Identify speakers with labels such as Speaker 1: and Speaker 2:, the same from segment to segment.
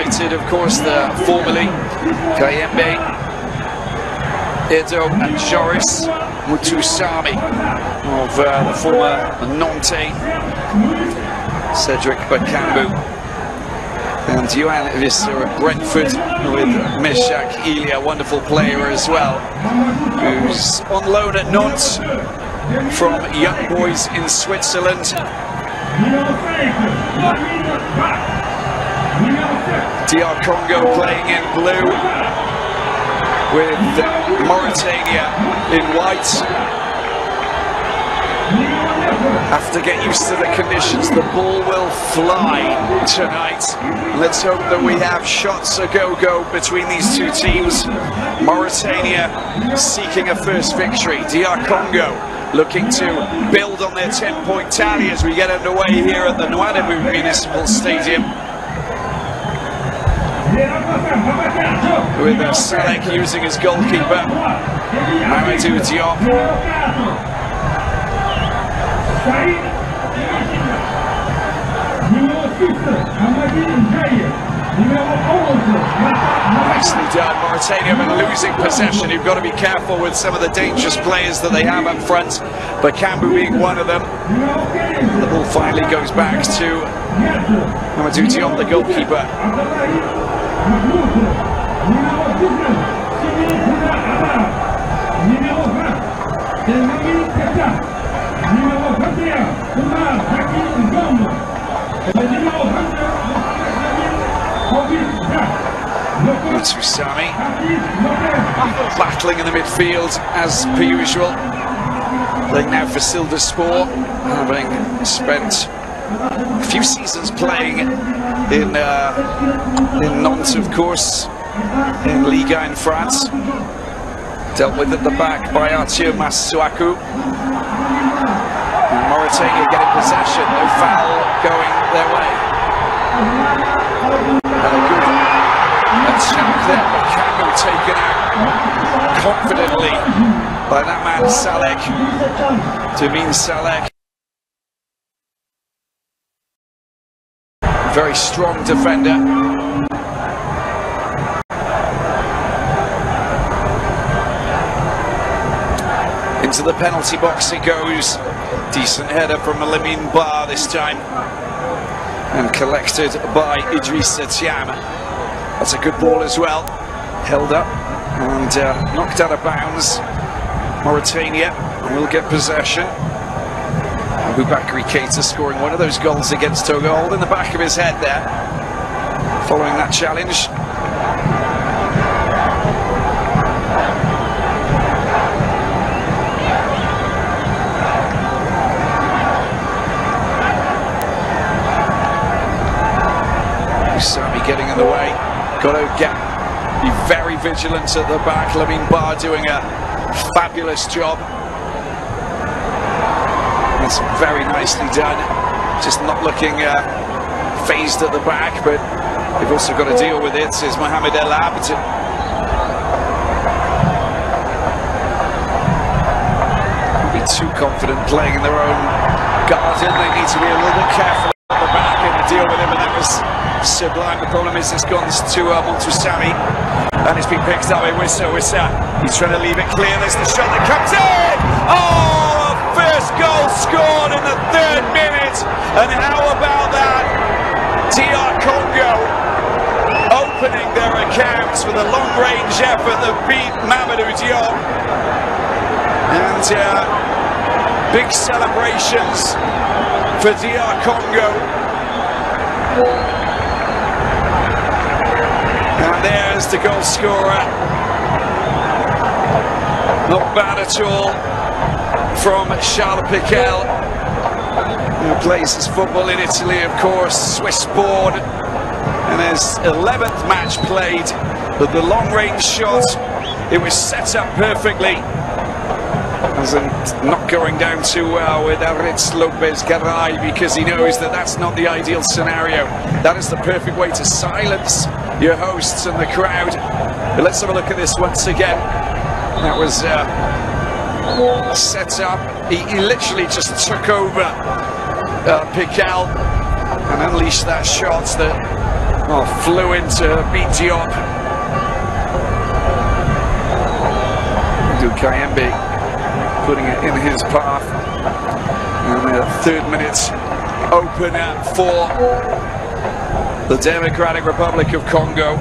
Speaker 1: United, of course, the formerly Kayembe, Edo and Joris Mutusami of the former Nantes, Cedric Bakambu, and Johan Visser at Brentford with Meshak Ilya, wonderful player as well, who's on loan at Nantes from Young Boys in Switzerland. DR Congo playing in blue with Mauritania in white. Have to get used to the conditions. The ball will fly tonight. Let's hope that we have shots a go-go between these two teams. Mauritania seeking a first victory. DR Congo looking to build on their 10-point tally as we get underway here at the Nouadhibou Municipal Stadium. With Salek using his goalkeeper, Mamadou Diop. Nicely done. Mauritania have been losing possession. You've got to be careful with some of the dangerous players that they have up front, Bakambu being one of them. The ball finally goes back to Mamadou Diop, the goalkeeper. Mutusami battling in the midfield as per usual. Playing now for Sildersport, having spent a few seasons playing in Nantes, of course, in Liga in France. Dealt with at the back by Arthur Masuaku. Mauritania getting possession, no foul going their way. And a good attack there, Bakambu taken out confidently by that man Salek, Damin Salek. Very strong defender. Into the penalty box it goes. Decent header from Lamine Ba this time. And collected by Idrissa Thiam. That's a good ball as well. Held up and knocked out of bounds. Mauritania will get possession. Aboubakry Keita scoring one of those goals against Togo, holding the back of his head there, following that challenge. Usami getting in the way. Got to be very vigilant at the back. Lamine Ba doing a fabulous job. That's very nicely done. Just not looking phased at the back, but they've also got to deal with it. Is Mohamed El Abd. Be too confident playing in their own garden. They need to be a little bit careful at the back and deal with him, and that was sublime. The problem is it's gone to Mutusami, and it's been picked up by Wissa. He's trying to leave it clear. There's the shot that comes in. Oh! First goal scored in the 3rd minute, and how about that? DR Congo opening their accounts with a long-range effort that beat Mamadou Diop, and big celebrations for DR Congo. And there's the goal scorer. Not bad at all from Charles Piquel, who plays his football in Italy, of course, Swiss-born, and his 11th match played. But the long-range shot, it was set up perfectly, and not going down too well with Aritz Lopez Garay, because he knows that that's not the ideal scenario. That is the perfect way to silence your hosts and the crowd. But let's have a look at this once again. That was set up. He literally just took over Piquel and unleashed that shot that Well, flew into beat Diop. Kayembe putting it in his path. And the 3rd minute opener for the Democratic Republic of Congo.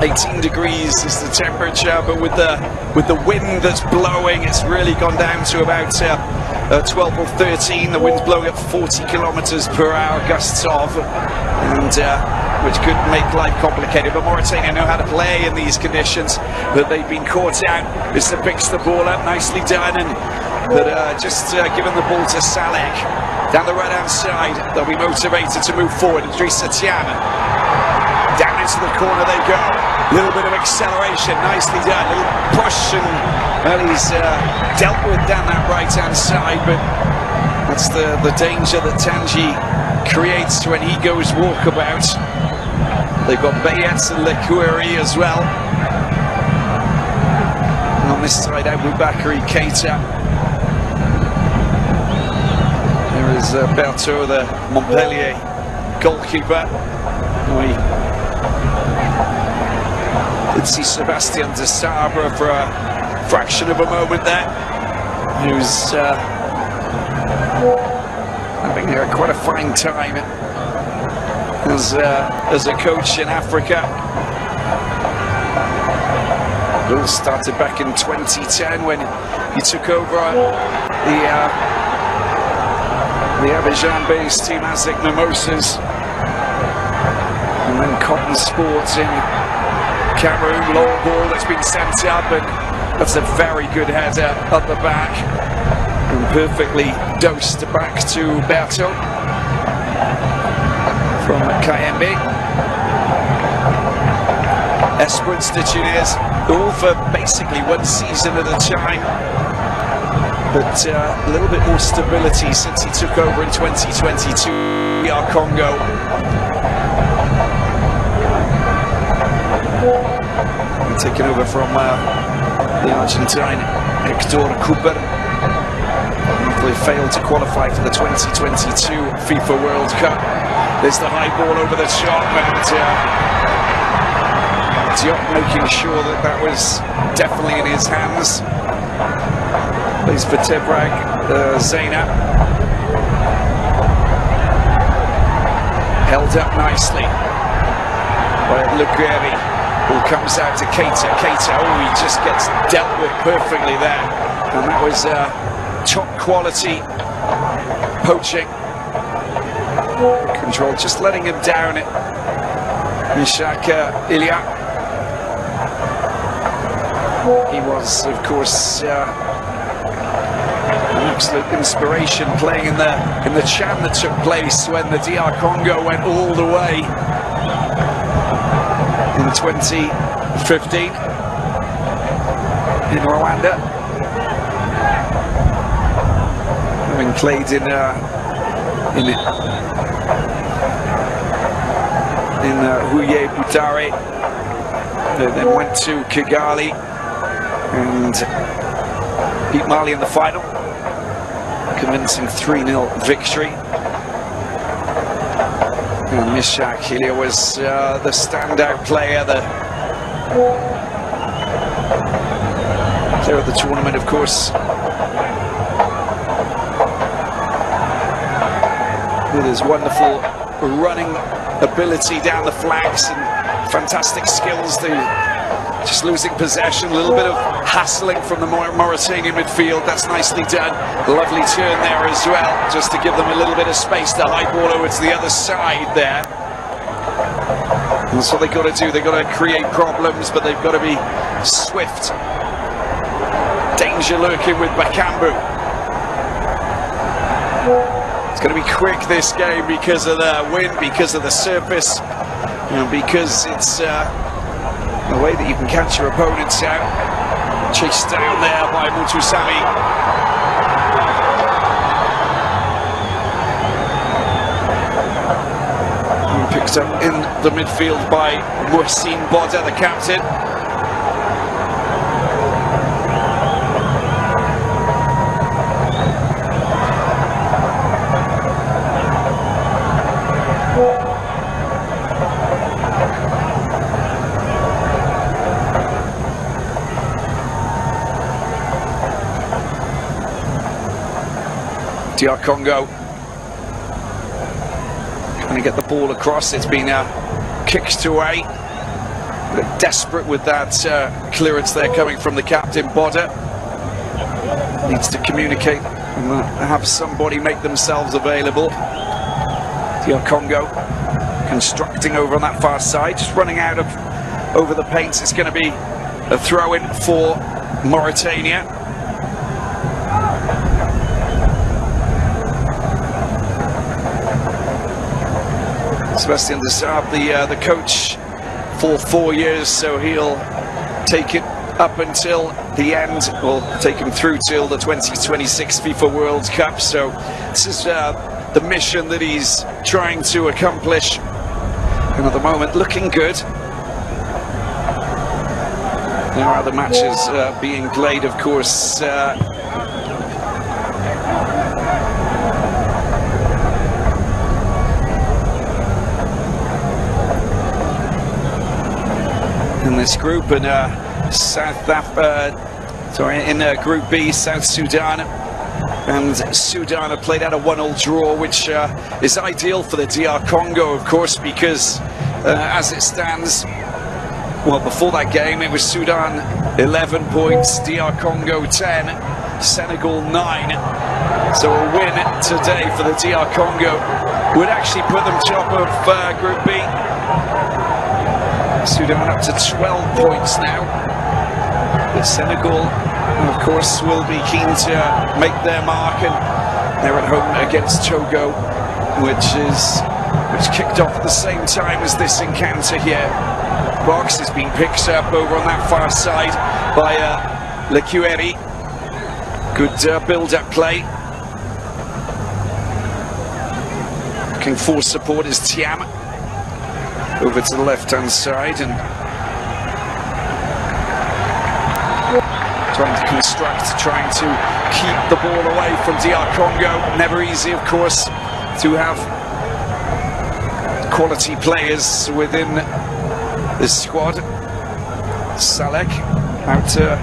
Speaker 1: 18 degrees is the temperature, but with the wind that's blowing, it's really gone down to about 12 or 13. The wind's blowing at 40 kilometers per hour, gusts of, and which could make life complicated. But Mauritania know how to play in these conditions, but they've been caught out. Mr. picks the ball up, nicely done, and just giving the ball to Salek down the right-hand side. They'll be motivated to move forward. Idrissa Tiam. Down into the corner they go. A little bit of acceleration, nicely done. A little push, and well, he's dealt with down that right-hand side, but that's the danger that Tangi creates when he goes walkabout. They've got Bayets and Lekoueri as well. And on this side, Aboubakary Keita. There is Berthaud, the Montpellier goalkeeper. We did see Sebastien de Sabre for a fraction of a moment there, who's having quite a fine time as a coach in Africa. It all started back in 2010 when he took over the Abidjan-based team ASEC Mimosas, and then Cotton Sports in Cameroon. Long ball that's been sent up, and that's a very good header up the back, and perfectly dosed back to Berthaud from Kayembe. Esperance de Tunis, all for basically 1 season at a time, but a little bit more stability since he took over in 2022. DR Congo. Taken over from the Argentine Hector Cooper. They failed to qualify for the 2022 FIFA World Cup. There's the high ball over the top, and Diop making sure that was definitely in his hands. Plays for Tebrag Zeyna. Held up nicely by Lekoueri. Ball comes out to Keita. Keita, oh, he just gets dealt with perfectly there. And that was top quality poaching. Control, just letting him down it. Ishak Ilya. He was, of course, an absolute inspiration playing in the Chan that took place when the DR Congo went all the way in 2015 in Rwanda. Having played in Huye Butare, they then went to Kigali and beat Mali in the final, convincing 3-0 victory. And Ishak Ilya was the standout player, the player of the tournament, of course, with his wonderful running ability down the flanks and fantastic skills. Just losing possession, a little bit of hassling from the Mauritanian midfield. That's nicely done. Lovely turn there as well, just to give them a little bit of space. The high ball over to the other side there. That's what they've got to do. They've got to create problems, but they've got to be swift. Danger lurking with Bakambu. It's going to be quick, this game, because of the wind, because of the surface, and because it's the way that you can catch your opponents out. Chased down there by Mutusami. Picked up in the midfield by Mohsin Boda, the captain. DR Congo trying to get the ball across. It's been kicked away. They're desperate with that clearance there coming from the captain, Boda. Needs to communicate and have somebody make themselves available. DR Congo constructing over on that far side, just running out of over the paint. It's going to be a throw-in for Mauritania. Sebastian Desabre, the coach for 4 years, so he'll take it up until the end, or take him through till the 2026 FIFA World Cup. So this is the mission that he's trying to accomplish, and at the moment looking good. There are other matches being played, of course. In this group, and in Group B, South Sudan and Sudan have played out a 1-1 draw, which is ideal for the DR Congo, of course, because as it stands, well, before that game it was Sudan 11 points, DR Congo 10, Senegal 9. So a win today for the DR Congo would actually put them top of Group B. Sudan up to 12 points now. The Senegal, of course, will be keen to make their mark, and they're at home against Togo, which kicked off at the same time as this encounter here. Box has been picked up over on that far side by Lecueri. Good build-up play. Looking for support is Thiam. Over to the left-hand side and trying to construct, trying to keep the ball away from DR Congo. Never easy, of course, to have quality players within this squad. Salek out to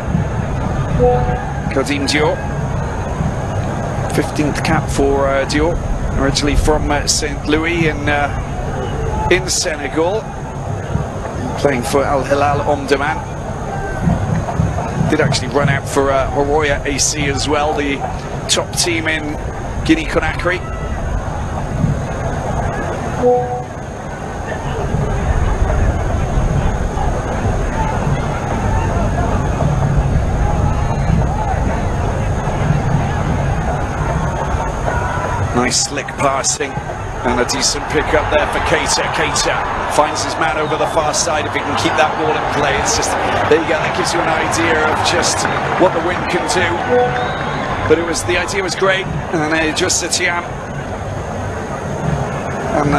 Speaker 1: Kadim Diop. 15th cap for Diop, originally from St. Louis in Senegal, playing for Al Hilal Omdurman. Did actually run out for Horoya AC as well, the top team in Guinea-Conakry. Nice slick passing and a decent pick up there for Keita. Keita finds his man over the far side. If he can keep that ball in play, it's just, there you go, that gives you an idea of just what the wind can do. But the idea was great, and just Thiam, and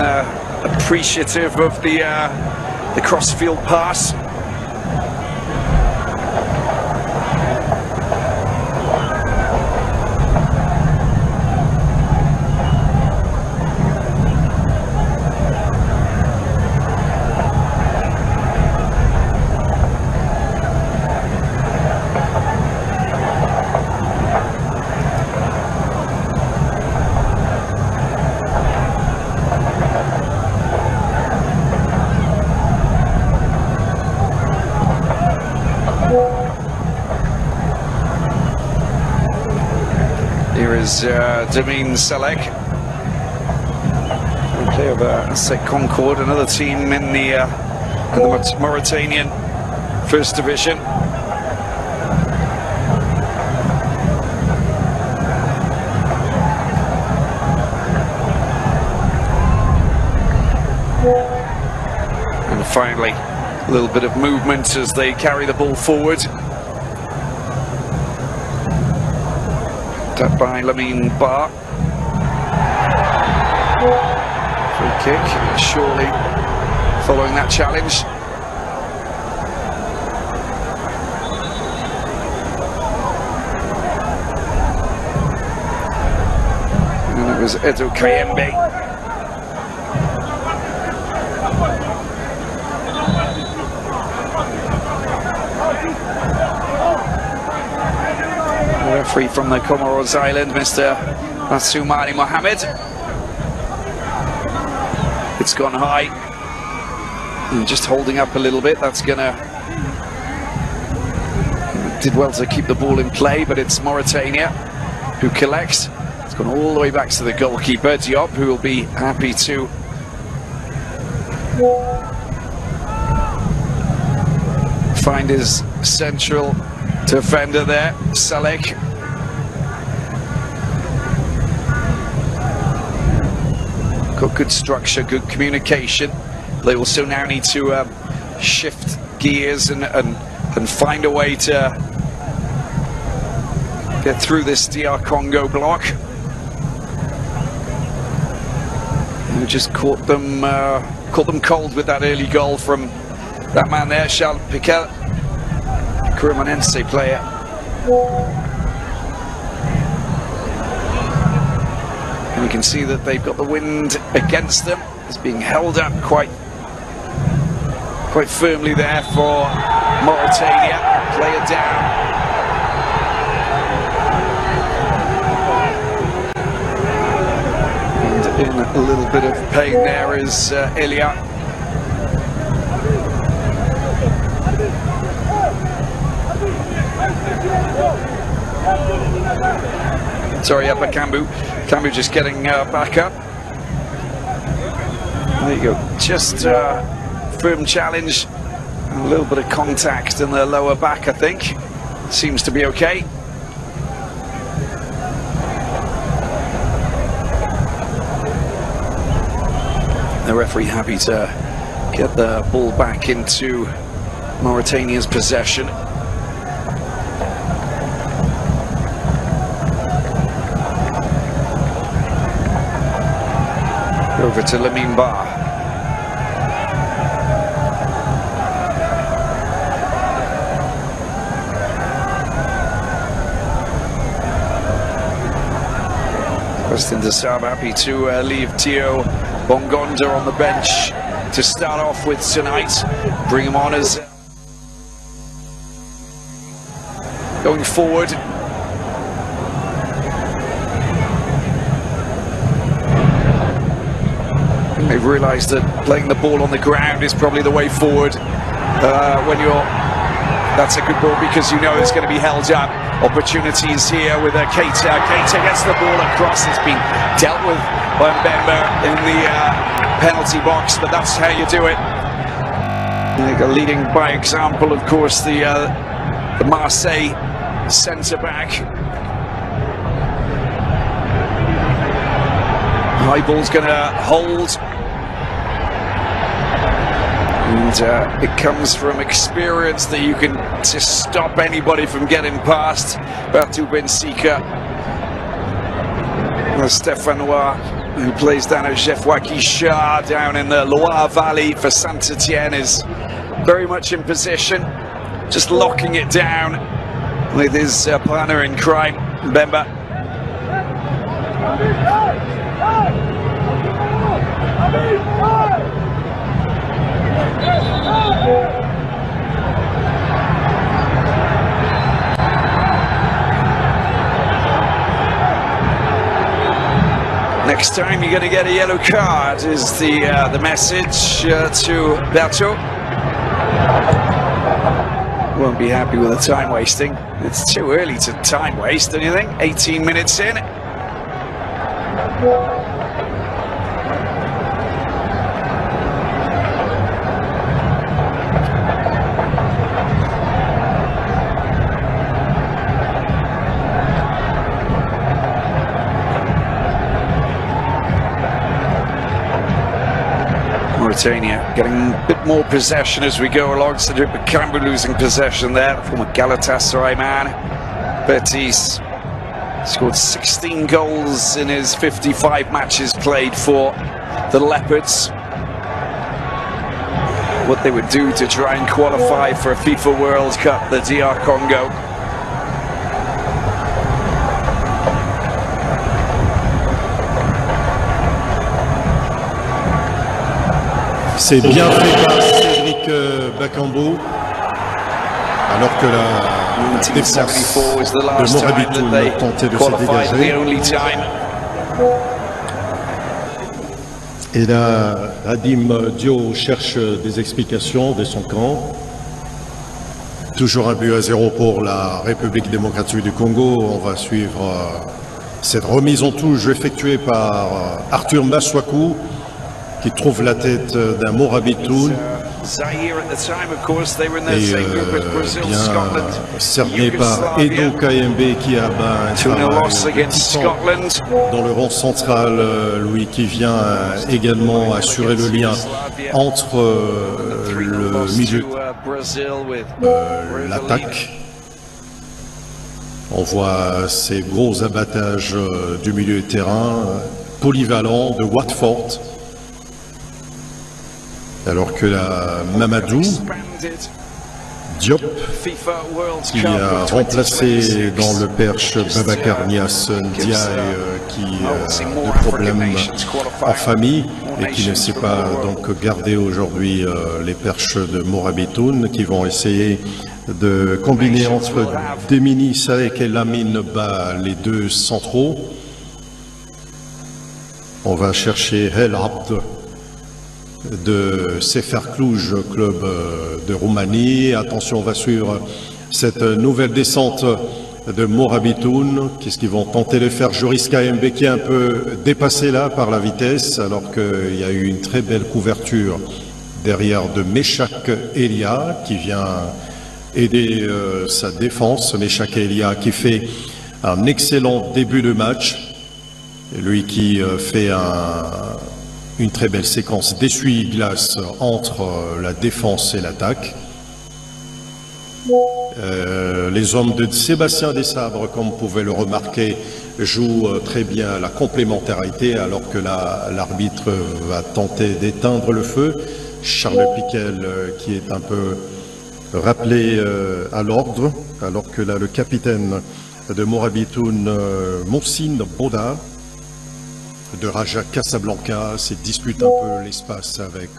Speaker 1: appreciative of the cross-field pass. Here is Damien Salek, player of Sec Concord, another team in the Mauritanian First Division. And finally, a little bit of movement as they carry the ball forward. Up by Lamine Ba. Free kick, surely following that challenge. And it was Edo Kayembe. Referee from the Comoros Island, Mr. That's Soumani Mohamed. It's gone high. And just holding up a little bit. That's gonna... Did well to keep the ball in play, but it's Mauritania who collects. It's gone all the way back to the goalkeeper, Diop, who will be happy to find his central defender there, Salek. Got good structure, good communication. They also now need to shift gears and find a way to get through this DR Congo block. Who just caught them cold with that early goal from that man there, Charles Piquet, Cremonense player. And you can see that they've got the wind against them. It's being held up quite firmly there for Mauritania. Player down. And in a little bit of pain there is Elia. Sorry, up at Kambu. Kambu just getting back up. There you go. Just firm challenge. A little bit of contact in the lower back, I think. Seems to be okay. The referee happy to get the ball back into Mauritania's possession. Over to Lamine Ba. Preston de Saab happy to leave Theo Bongonda on the bench to start off with tonight. Bring him on as going forward. They've realised that playing the ball on the ground is probably the way forward when you're... That's a good ball because you know it's going to be held up. Opportunities here with Keita. Keita gets the ball across. It's been dealt with by Mbemba in the penalty box, but that's how you do it. They're leading by example, of course, the Marseille centre-back. High ball's going to hold. And it comes from experience that you can just stop anybody from getting past Bertou Bensika. Stéphanois, who plays down at Jeff-Waukesha down in the Loire Valley for Saint-Etienne, is very much in position, just locking it down with his partner in crime, Mbemba. Next time you're going to get a yellow card is the message to Bertou. Won't be happy with the time wasting. It's too early to time waste, don't you think? 18 minutes in. Mauritania getting a bit more possession as we go along. Cedric Bakambu losing possession there. Former Galatasaray man. Betis scored 16 goals in his 55 matches played for the Leopards. What they would do to try and qualify for a FIFA World Cup, the DR Congo.
Speaker 2: C'est bien fait par Cédric Bakambu, alors que la défense de Morabitoun tentait de se dégager. Et là, Hadim Dio cherche des explications de son camp. Toujours 1-0 pour la République démocratique du Congo. On va suivre cette remise en touche effectuée par Arthur Maswaku, qui trouve la tête d'un Morabitoun. Et bien cerné par Edo Kayembe qui a un travail dans le rang central, lui qui vient également assurer le lien entre le milieu l'attaque. On voit ces gros abattages du milieu de terrain polyvalent de Watford. Alors que la Mamadou Diop, qui a remplacé dans le perche Babacar Niasse Ndiaye, qui a des problèmes en famille et qui ne sait pas donc garder aujourd'hui les perches de Morabitoun, qui vont essayer de combiner entre Demini Salek et Lamine Ba, les deux centraux. On va chercher El Abd de Sefer Cluj, club de Roumanie. Attention, on va suivre cette nouvelle descente de Morabitoun. Qu'est-ce qu'ils vont tenter de faire? Joris KMB qui est un peu dépassé là par la vitesse, alors qu'il y a eu une très belle couverture derrière de Meshak Elia qui vient aider sa défense. Meshak Elia qui fait un excellent début de match. Et lui qui fait une très belle séquence d'essuie-glace entre la défense et l'attaque. Les hommes de Sébastien Desabres, comme vous pouvez le remarquer, jouent très bien la complémentarité, alors que l'arbitre va tenter d'éteindre le feu. Charles Piquel qui est un peu rappelé à l'ordre, alors que là le capitaine de Morabitoun, Monsine Boda, de Raja Casablanca, se dispute un peu l'espace avec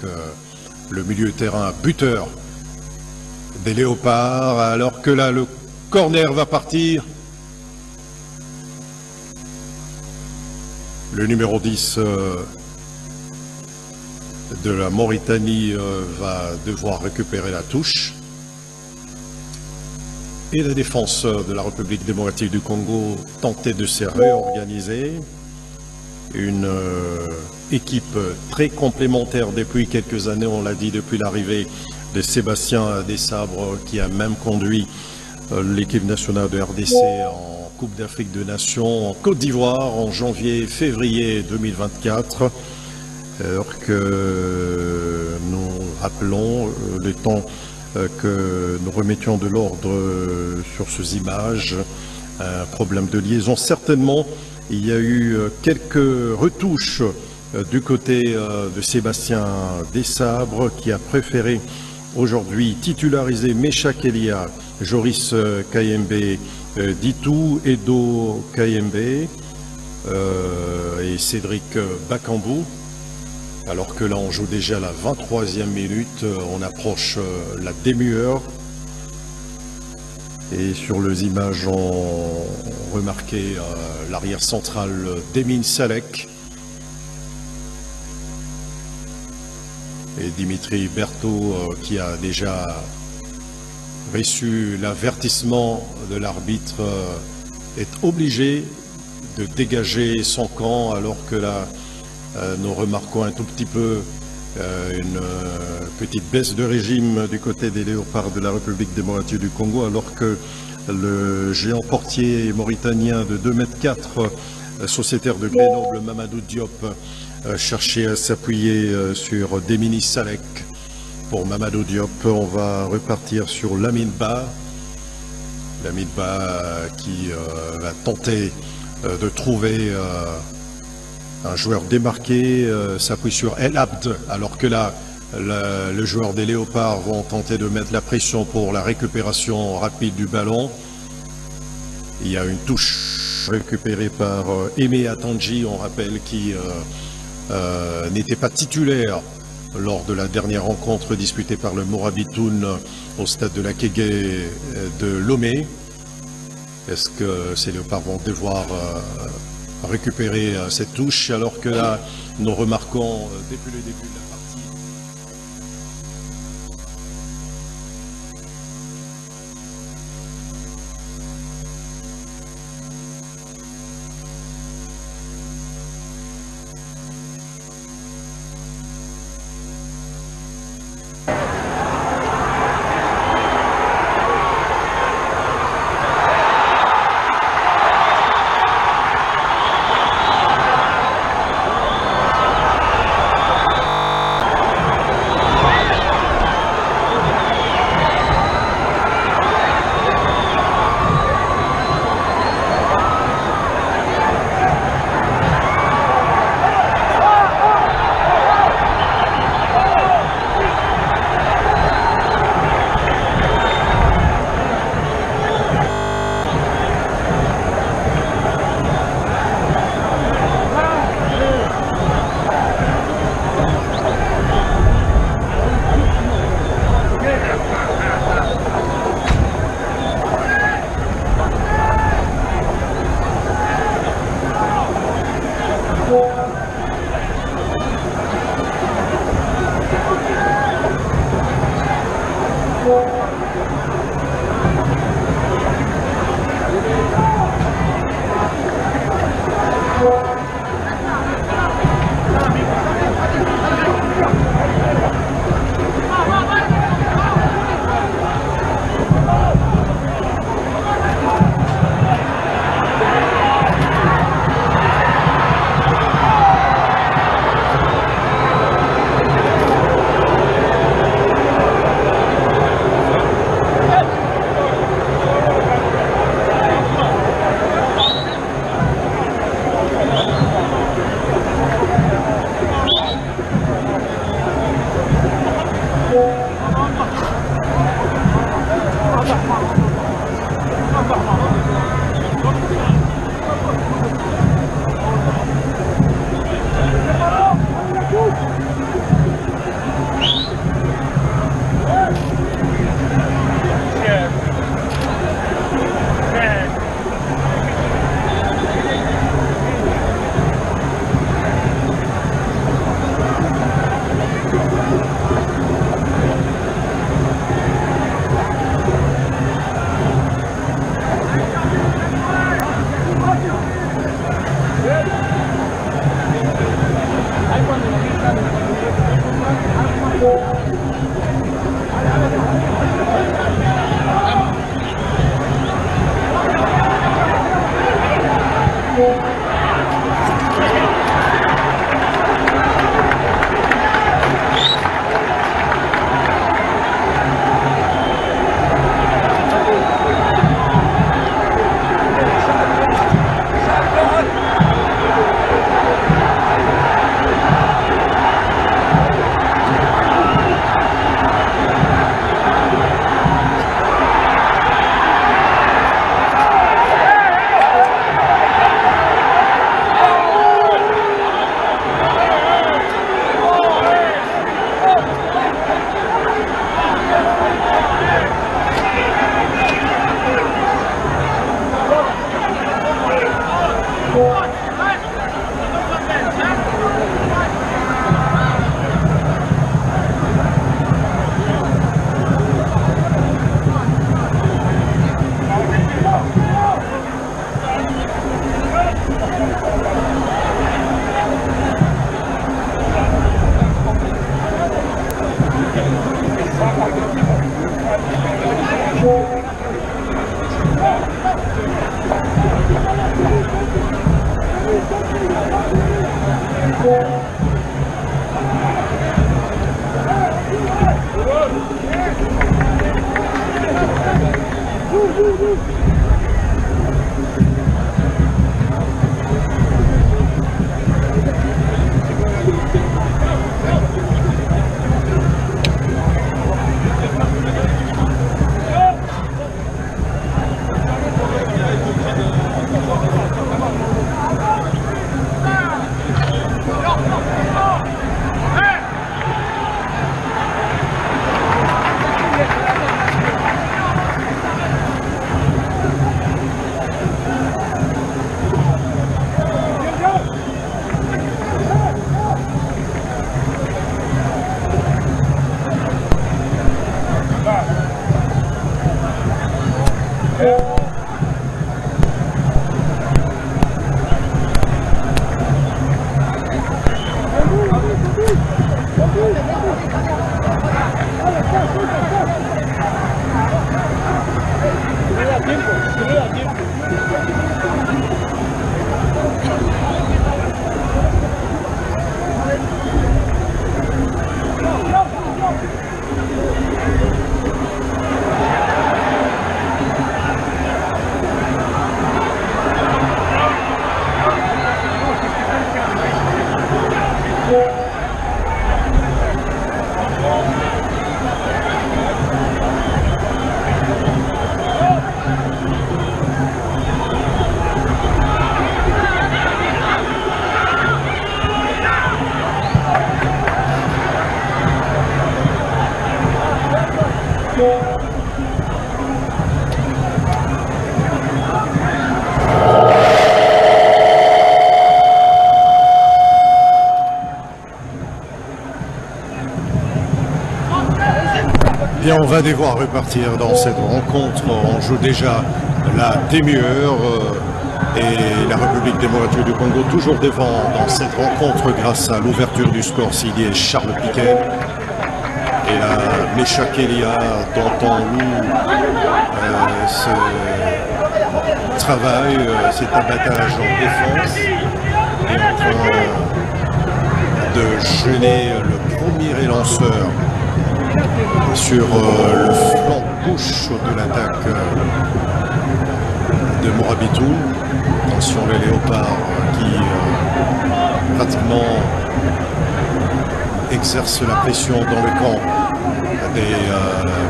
Speaker 2: le milieu de terrain buteur des Léopards, alors que là le corner va partir. Le numéro 10 de la Mauritanie va devoir récupérer la touche. Et la défense de la République démocratique du Congo tentait de se réorganiser. Une équipe très complémentaire depuis quelques années, on l'a dit, depuis l'arrivée de Sébastien Desabres, qui a même conduit l'équipe nationale de RDC en Coupe d'Afrique des Nations en Côte d'Ivoire en janvier-février 2024. Alors que nous rappelons le temps que nous remettions de l'ordre sur ces images, un problème de liaison certainement. Il y a eu quelques retouches du côté de Sébastien Desabres, qui a préféré aujourd'hui titulariser Meshak Elia, Joris Kayembe, Ditou, Edo Kayembe et Cédric Bakambou. Alors que là on joue déjà la 23e minute, on approche la demi-heure. Et sur les images, on remarquait l'arrière central d'Emin Salek et Dimitri Berthaud qui a déjà reçu l'avertissement de l'arbitre, est obligé de dégager son camp, alors que là nous remarquons un tout petit peu une petite baisse de régime du côté des Léopards de la République démocratique du Congo, alors que le géant portier mauritanien de 2,4 m, sociétaire de Grenoble, Mamadou Diop, cherchait à s'appuyer sur Demini Salek. Pour Mamadou Diop, on va repartir sur Lamine Ba. Lamine Ba qui va tenter de trouver un joueur démarqué, s'appuie sur El Abd, alors que là, le joueur des Léopards vont tenter de mettre la pression pour la récupération rapide du ballon. Il y a une touche récupérée par Aimé Atanji, on rappelle, qui n'était pas titulaire lors de la dernière rencontre disputée par le Morabitoun au stade de la Kégué de Lomé. Est-ce que ces Léopards vont devoir récupérer cette touche, alors que là, nous remarquons depuis le début de la partie. Bien, on va devoir repartir dans cette rencontre. On joue déjà la demi-heure et la République démocratique du Congo toujours devant dans cette rencontre grâce à l'ouverture du score signé Charles Piquet. Et là, Meshak Elia dont on loue ce travail, cet abattage en défense est en train de gêner le premier lanceur sur le flanc gauche de l'attaque de Morabitoun. Attention les léopards qui pratiquement exercent la pression dans le camp des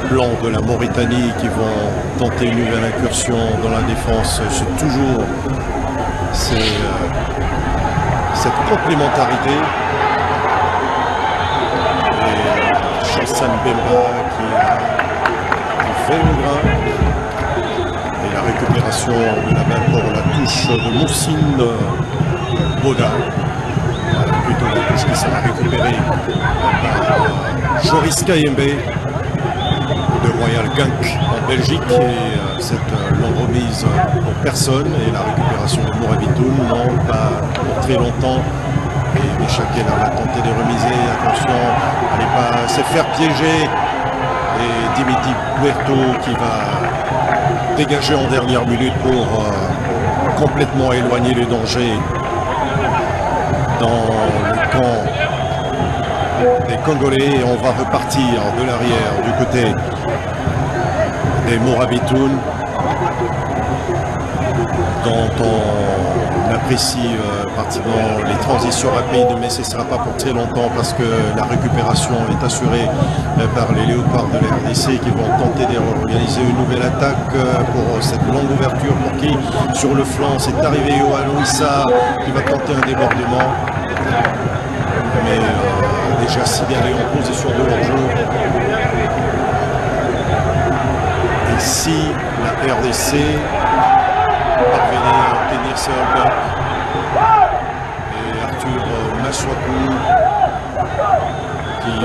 Speaker 2: blancs de la Mauritanie qui vont tenter une nouvelle incursion dans la défense. C'est toujours cette complémentarité. Hassan Bemba qui fait le grain et la récupération de la balle pour la touche de Moussine Boda, plutôt la touche qui sera récupérée par Joris Kayembe de Royal Genk en Belgique et cette longue remise pour personne et la récupération de Morabitoun, non pas pour très longtemps. Et Meshak Elia va tenter de remiser, attention, allez pas se faire piéger. Et Dimitri Puerto qui va dégager en dernière minute pour complètement éloigner les dangers dans le camp des Congolais. Et on va repartir de l'arrière du côté des Morabitoun dont on apprécie pratiquement les transitions rapides, mais ce ne sera pas pour très longtemps parce que la récupération est assurée par les léopards de la RDC qui vont tenter de réorganiser une nouvelle attaque pour cette longue ouverture pour qui sur le flanc c'est arrivé Yohan Wissa qui va tenter un débordement, mais déjà signalé en position de hors-jeu. Et si la RDC parvenait à obtenir ce hold-up et Arthur Maswaku qui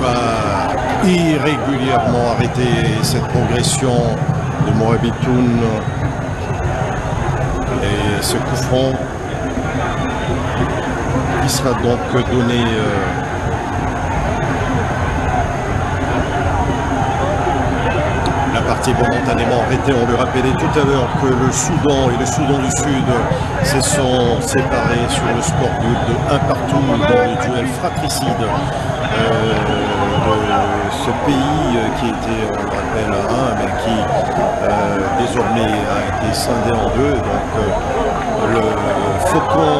Speaker 2: va irrégulièrement arrêter cette progression de Morabitoun et ce coup franc qui sera donc donné la partie momentanément arrêtée. On le rappelait tout à l'heure que le Soudan et le Soudan du Sud se sont séparés sur le score de 1 partout dans le duel fratricide de ce pays qui était, on le rappelle, mais qui désormais a été scindé en deux. Donc le Faucon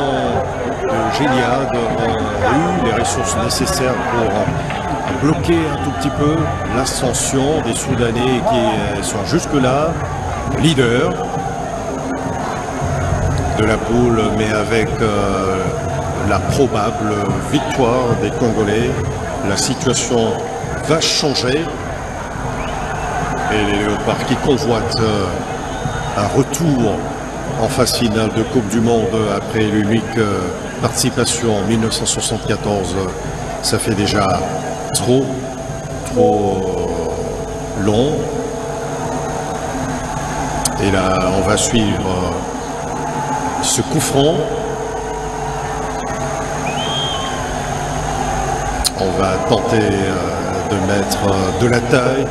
Speaker 2: de Géliade a eu les ressources nécessaires pour bloquer un tout petit peu l'ascension des Soudanais qui sont jusque-là leaders de la poule, mais avec la probable victoire des Congolais, la situation va changer et les Léopards qui convoitent un retour en phase finale de Coupe du Monde après l'unique participation en 1974, ça fait déjà trop long Et là, on va suivre ce coup franc. On va tenter de mettre de la taille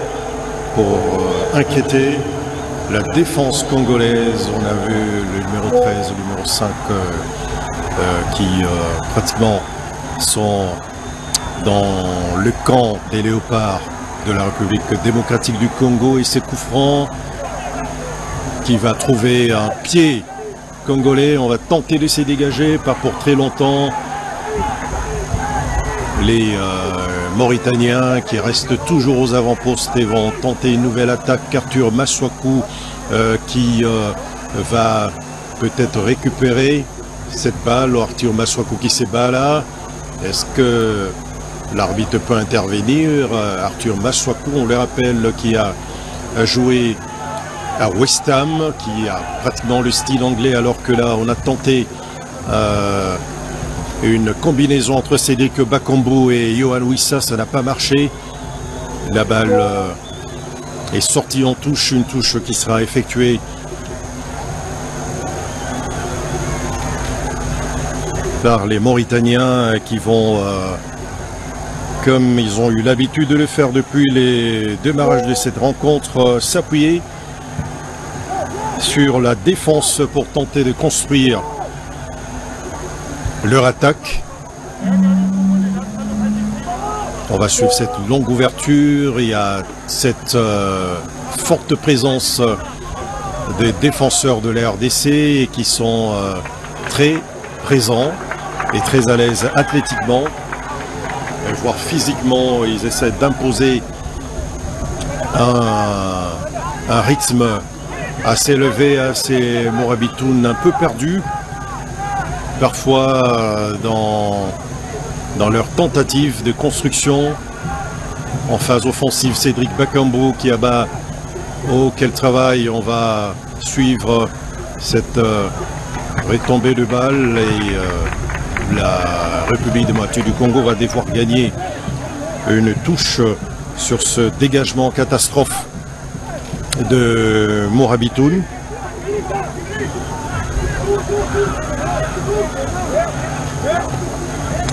Speaker 2: pour inquiéter la défense congolaise. On a vu le numéro 13, le numéro 5 qui pratiquement sont dans le camp des léopards de la République démocratique du Congo. Et ces coups francs qui va trouver un pied congolais. On va tenter de se dégager, pas pour très longtemps. Les Mauritaniens qui restent toujours aux avant-postes et vont tenter une nouvelle attaque. Arthur Massakou qui va peut-être récupérer cette balle. Arthur Massakou qui se bat là. Est-ce que l'arbitre peut intervenir? Arthur Massakou, on le rappelle, qui a joué à West Ham, qui a pratiquement le style anglais, alors que là on a tenté une combinaison entre Cédric Bakambu et Yohan Wissa, ça n'a pas marché. La balle est sortie en touche, une touche qui sera effectuée par les Mauritaniens qui vont, comme ils ont eu l'habitude de le faire depuis les démarrages de cette rencontre, s'appuyer sur la défense pour tenter de construire leur attaque. On va suivre cette longue ouverture. Il y a cette forte présence des défenseurs de la RDC qui sont très présents et très à l'aise athlétiquement, voire physiquement. Ils essaient d'imposer un rythme assez élevé à ces Morabitoun un peu perdus parfois dans leur tentative de construction. En phase offensive, Cédric Bakambu qui abat. Oh, quel travail! On va suivre cette retombée de balle et la République démocratique du Congo va devoir gagner une touche sur ce dégagement catastrophe de Morabitoun.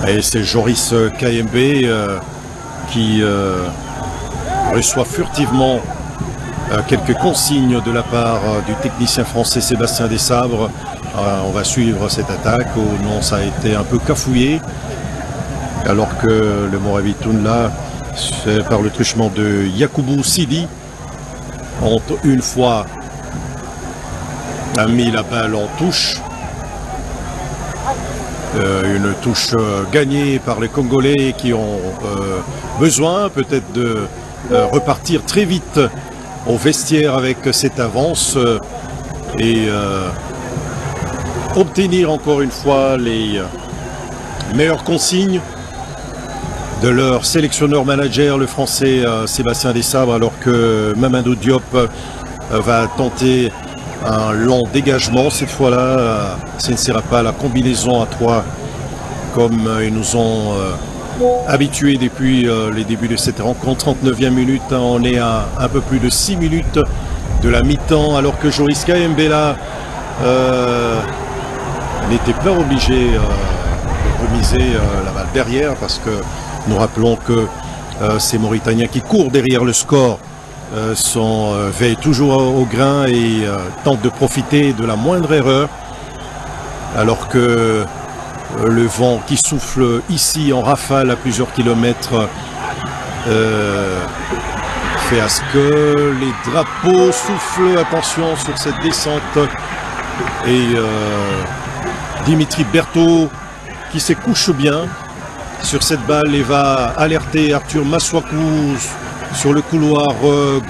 Speaker 2: Et c'est Joris KMB qui reçoit furtivement quelques consignes de la part du technicien français Sébastien Desabres. On va suivre cette attaque. Oh non, ça a été un peu cafouillé. Alors que le Morabitoun là, par le truchement de Yakubu Sidi, ont une fois mis la balle en touche. Une touche gagnée par les Congolais qui ont besoin peut-être de repartir très vite au vestiaire avec cette avance et obtenir encore une fois les meilleures consignes de leur sélectionneur manager, le français Sébastien Desabres, alors que Mamadou Diop va tenter un long dégagement. Cette fois-là, ce ne sera pas la combinaison à 3 comme ils nous ont habitués depuis les débuts de cette rencontre. 39e minute, on est à un peu plus de 6 minutes de la mi-temps, alors que Joris Kayembela n'était pas obligé de remiser la balle derrière, parce que nous rappelons que ces Mauritaniens qui courent derrière le score veillent toujours au grain et tentent de profiter de la moindre erreur, alors que le vent qui souffle ici en rafale à plusieurs kilomètres fait à ce que les drapeaux soufflent. Attention sur cette descente, et Dimitri Berthaud qui se couche bien sur cette balle et va alerter Arthur Massakou sur le couloir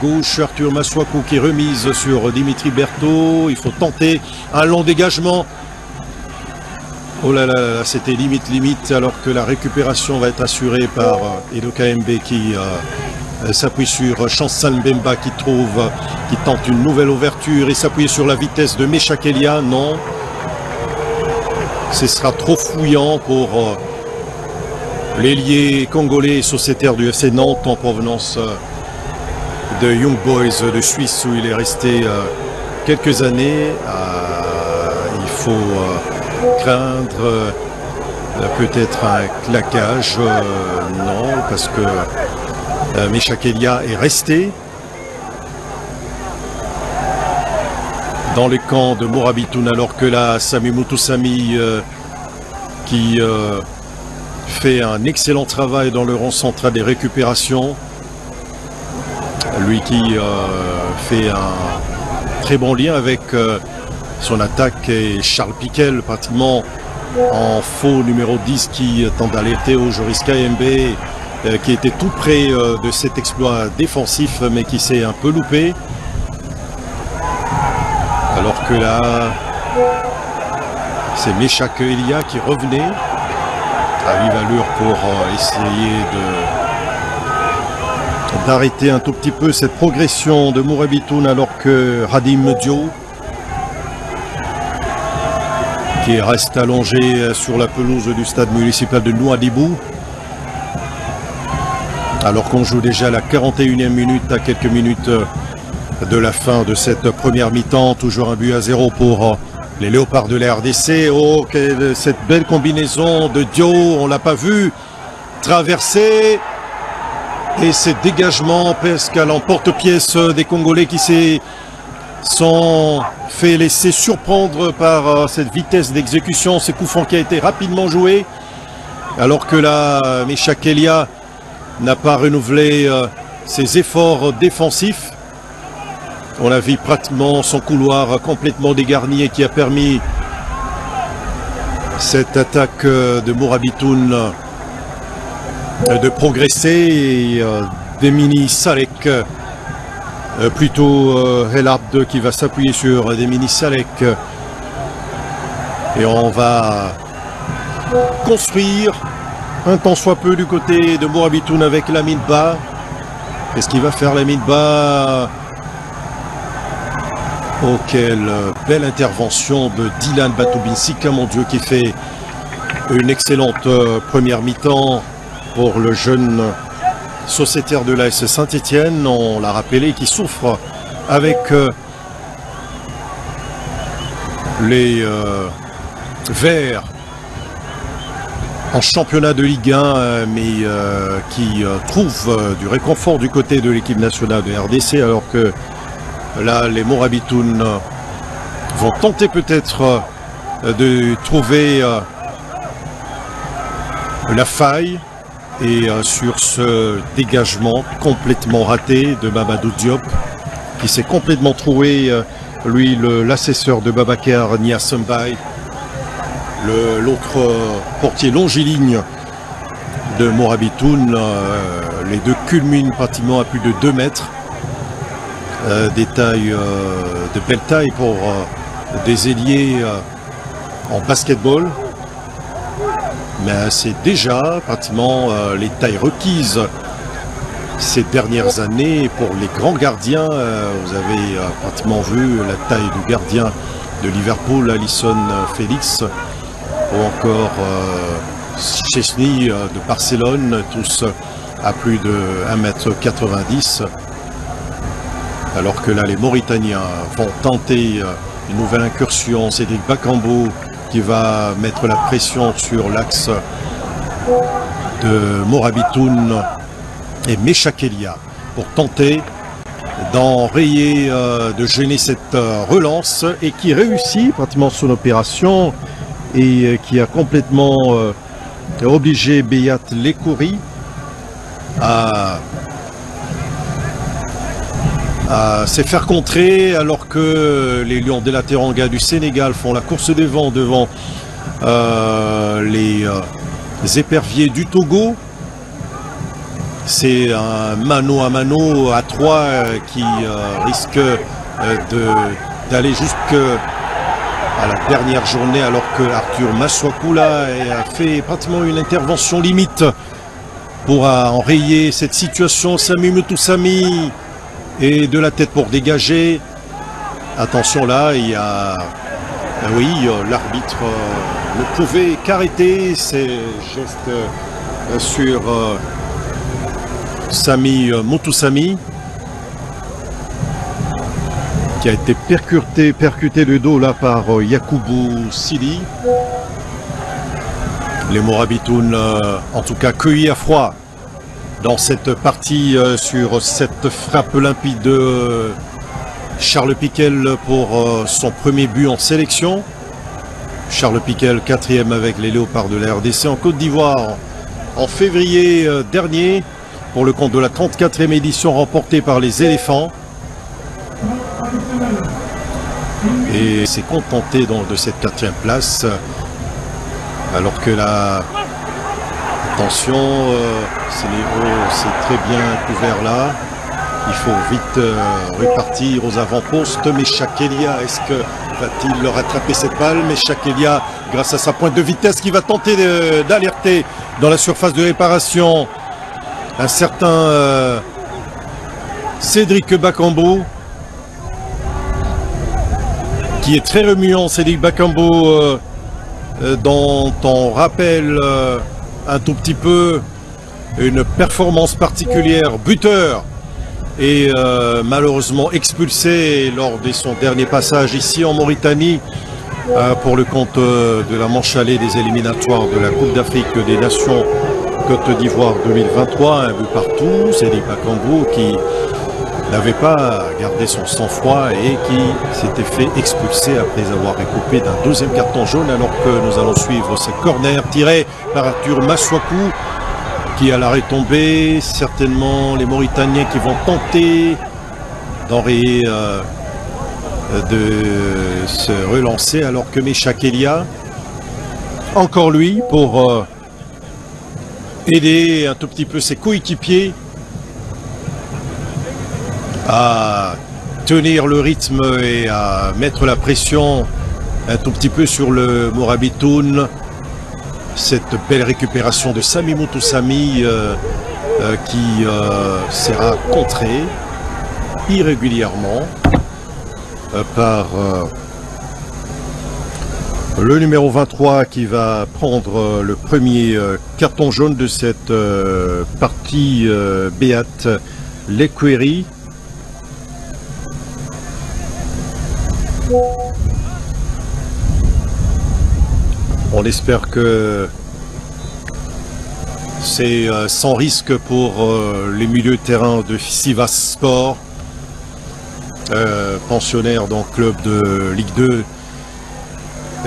Speaker 2: gauche. Arthur Massakou qui remise sur Dimitri Berthaud. Il faut tenter un long dégagement. Oh là là, c'était limite, alors que la récupération va être assurée par Edo KMB qui s'appuie sur Chancel Mbemba qui tente une nouvelle ouverture et s'appuie sur la vitesse de Meshakelia. Non, ce sera trop fouillant pour l'ailier congolais et sociétaire du FC Nantes en provenance de Young Boys de Suisse, où il est resté quelques années, il faut craindre peut-être un claquage. Non, parce que Meshak Elia est resté dans les camps de Morabitoun, alors que là, Sami Moutoussamy qui fait un excellent travail dans le rond central des récupérations. Lui qui fait un très bon lien avec son attaque et Charles Piquel, pratiquement en faux numéro 10 qui tente d'alerter au Joris KMB, qui était tout près de cet exploit défensif mais qui s'est un peu loupé. Alors que là, c'est Meshak Elia qui revenait à vive allure pour essayer d'arrêter un tout petit peu cette progression de Morabitoun, alors que Radim Dio, qui reste allongé sur la pelouse du stade municipal de Nouadhibou, alors qu'on joue déjà la 41e minute, à quelques minutes de la fin de cette première mi-temps. Toujours 1-0 pour les Léopards de la RDC. Oh, cette belle combinaison de Dio, on ne l'a pas vu traverser. Et ces dégagements presque à l'emporte-pièce des Congolais qui sont fait laisser surprendre par cette vitesse d'exécution. Ce coup franc qui a été rapidement joué. Alors que là, Meshak Elia n'a pas renouvelé ses efforts défensifs. On a vu pratiquement son couloir complètement dégarni et qui a permis cette attaque de Morabitoun de progresser. Et Demini Salek, plutôt Relabd qui va s'appuyer sur Demini Salek. Et on va construire un tant soit peu du côté de Morabitoun avec Lamine Ba. Qu'est-ce qu'il va faire Lamine Ba? Oh, quelle belle intervention de Dylan Batoubinsi, mon Dieu, qui fait une excellente première mi-temps pour le jeune sociétaire de l'AS Saint-Étienne. On l'a rappelé, qui souffre avec les Verts en championnat de Ligue 1, mais qui trouve du réconfort du côté de l'équipe nationale de RDC, alors que là, les Morabitoun vont tenter peut-être de trouver la faille. Et sur ce dégagement complètement raté de Mamadou Diop, qui s'est complètement trouvé, lui, l'assesseur de Babacar Niassembay, l'autre portier longiligne de Morabitoun. Les deux culminent pratiquement à plus de 2 mètres. Des tailles de belle taille pour des ailiers en basketball, mais c'est déjà pratiquement les tailles requises ces dernières années pour les grands gardiens. Vous avez pratiquement vu la taille du gardien de Liverpool, Alisson Félix, ou encore Chesney de Barcelone, tous à plus de 1,90 m. Alors que là, les Mauritaniens vont tenter une nouvelle incursion. Cédric Bakambu qui va mettre la pression sur l'axe de Morabitoun et Meshak Elia pour tenter d'enrayer, de gêner cette relance, et qui réussit pratiquement son opération et qui a complètement obligé Beyat Lekouri à se faire contrer, alors que les Lions de la Teranga du Sénégal font la course devant les éperviers du Togo. C'est un mano à mano à 3 qui risque d'aller jusqu'à la dernière journée, alors que Arthur Massoakoula a fait pratiquement une intervention limite pour enrayer cette situation. Sami Moutoussamy et de la tête pour dégager. Attention, là, il y a... Oui, l'arbitre ne pouvait qu'arrêter ces gestes sur Sami Moutoussamy, qui a été percuté de dos là par Yakubu Sili. Les Morabitoun, en tout cas cueillis à froid dans cette partie sur cette frappe limpide de Charles Piquel pour son premier but en sélection. Charles Piquel, 4e avec les Léopards de la RDC en Côte d'Ivoire en février dernier pour le compte de la 34e édition remportée par les Éléphants. Et s'est contenté donc de cette 4e place alors que la attention, c'est très bien couvert là. Il faut vite repartir aux avant-postes. Mais Chakelia, est-ce que va-t-il rattraper cette balle? Mais Chakelia, grâce à sa pointe de vitesse, qui va tenter d'alerter dans la surface de réparation un certain Cédric Bakambu, qui est très remuant. Cédric Bakambu, dont on rappelle un tout petit peu une performance particulière, buteur, et malheureusement expulsé lors de son dernier passage ici en Mauritanie pour le compte de la manche allée des éliminatoires de la Coupe d'Afrique des Nations Côte d'Ivoire 2023, un but partout. Cédric Bakambu qui n'avait pas gardé son sang-froid et qui s'était fait expulser après avoir récoupé d'un 2e carton jaune, alors que nous allons suivre ce corner tiré par Arthur Maswaku, qui à l'arrêt tombé, certainement les Mauritaniens qui vont tenter d'enrayer, de se relancer, alors que Chakelia, encore lui, pour aider un tout petit peu ses coéquipiers à tenir le rythme et à mettre la pression un tout petit peu sur le Morabitoun. Cette belle récupération de Sami Moutoussami qui sera contrée irrégulièrement par le numéro 23 qui va prendre le premier carton jaune de cette partie Béat Lekweri. On espère que c'est sans risque pour les milieux de terrain de Sivas Sport, pensionnaire dans le club de Ligue 2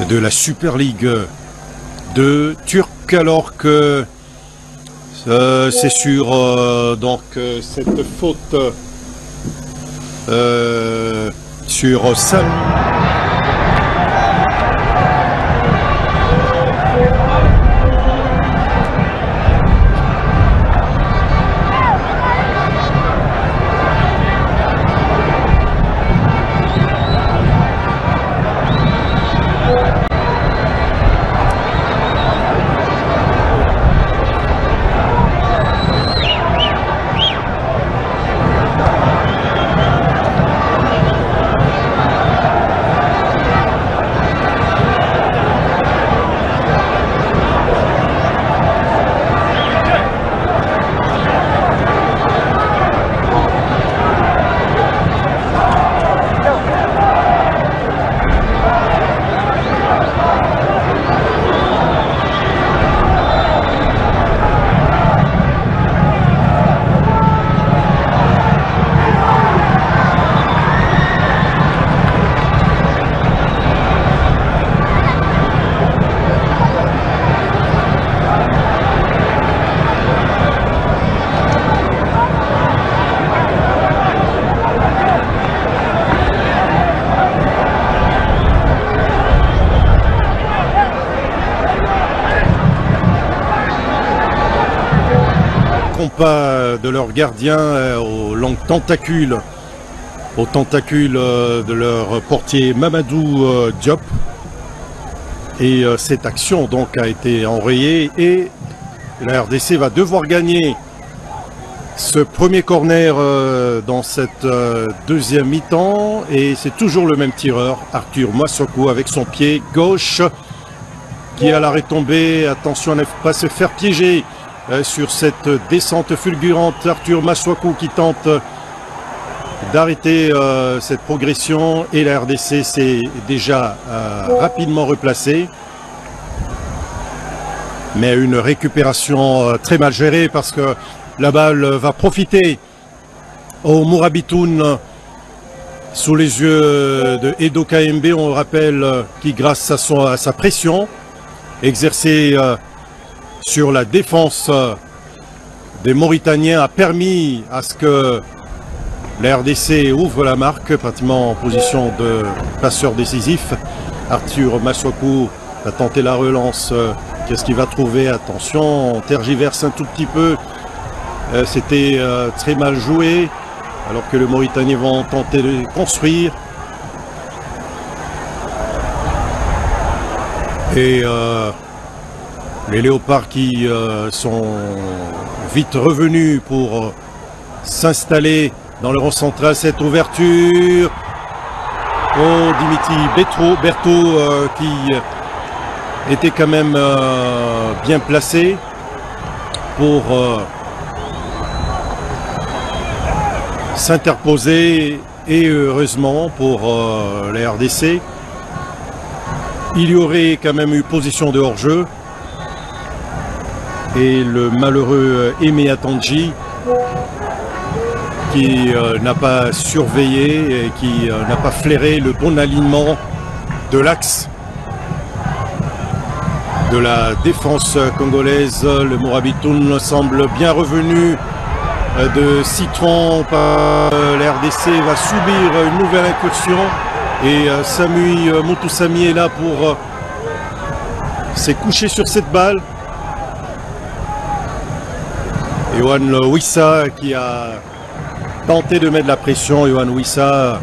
Speaker 2: de la Super League 2 turque, alors que c'est sur donc cette faute sur Sam. De leur gardien aux longues tentacules, de leur portier Mamadou Diop, et cette action donc a été enrayée et la RDC va devoir gagner ce premier corner dans cette deuxième mi-temps, et c'est toujours le même tireur, Arthur Maswaku, avec son pied gauche qui à l'arrêt tombé. Attention à ne pas se faire piéger sur cette descente fulgurante. Arthur Maswaku qui tente d'arrêter cette progression et la RDC s'est déjà rapidement replacée. Mais une récupération très mal gérée parce que la balle va profiter au Mourabitoun sous les yeux de Edo KMB. On rappelle qui, grâce à sa pression exercée sur la défense des Mauritaniens, a permis à ce que la RDC ouvre la marque, pratiquement en position de passeur décisif. Arthur Massokou a tenté la relance. Qu'est-ce qu'il va trouver? Attention, on tergiverse un tout petit peu. C'était très mal joué, alors que les Mauritaniens vont tenter de construire. Et les Léopards qui sont vite revenus pour s'installer dans le rond central. Cette ouverture. Oh, Dimitri Berthaud qui était quand même bien placé pour s'interposer, et heureusement pour la RDC, il y aurait quand même eu position de hors-jeu et le malheureux Aimé Atanji qui n'a pas surveillé et qui n'a pas flairé le bon alignement de l'axe de la défense congolaise. Le Mourabitoun semble bien revenu de citron. La RDC va subir une nouvelle incursion et Samui Moutoussami est là pour s'est couché sur cette balle. Et Yohan Wissa qui a tenté de mettre la pression. Yohan Wissa,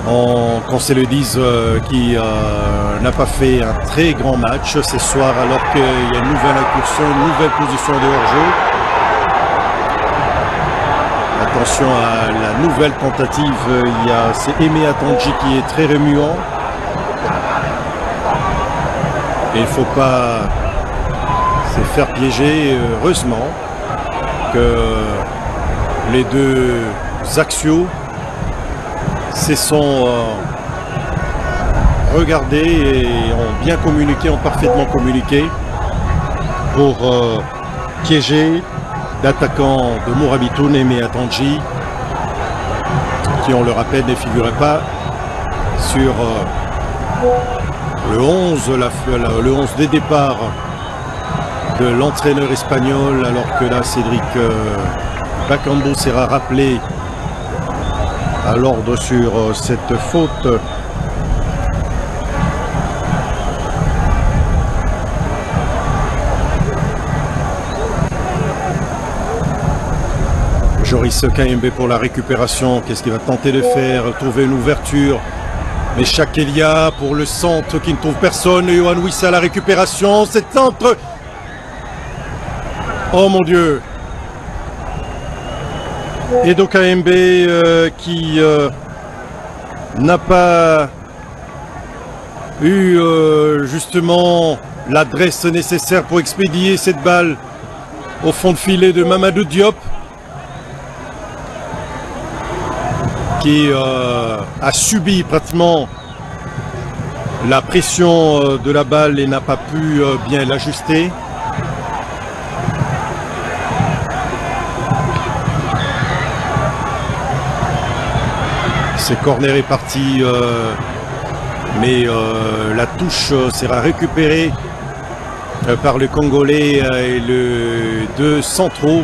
Speaker 2: qu'on se le dise, qui n'a pas fait un très grand match ce soir, alors qu'il y a une nouvelle incursion, une nouvelle position de hors-jeu. Attention à la nouvelle tentative, c'est Aimé Atanji qui est très remuant. Et il ne faut pas se faire piéger. Heureusement que les deux axiaux se sont regardés et ont bien communiqué, ont parfaitement communiqué pour piéger l'attaquant de Mourabitoun, Aimé Atanji, qui, on le rappelle, ne figurait pas sur le 11 des départs de l'entraîneur espagnol, alors que là, Cédric Bakambu sera rappelé à l'ordre sur cette faute. Joris KMB pour la récupération. Qu'est-ce qu'il va tenter de faire? Trouver une ouverture. Mais Chakelia pour le centre qui ne trouve personne. Yohan Wissa à la récupération. Cet centre. Oh mon Dieu. Edo KMB qui n'a pas eu justement l'adresse nécessaire pour expédier cette balle au fond de filet de Mamadou Diop, qui a subi pratiquement la pression de la balle et n'a pas pu bien l'ajuster. Ce corner est parti, mais la touche sera récupérée par le Congolais et les deux centraux,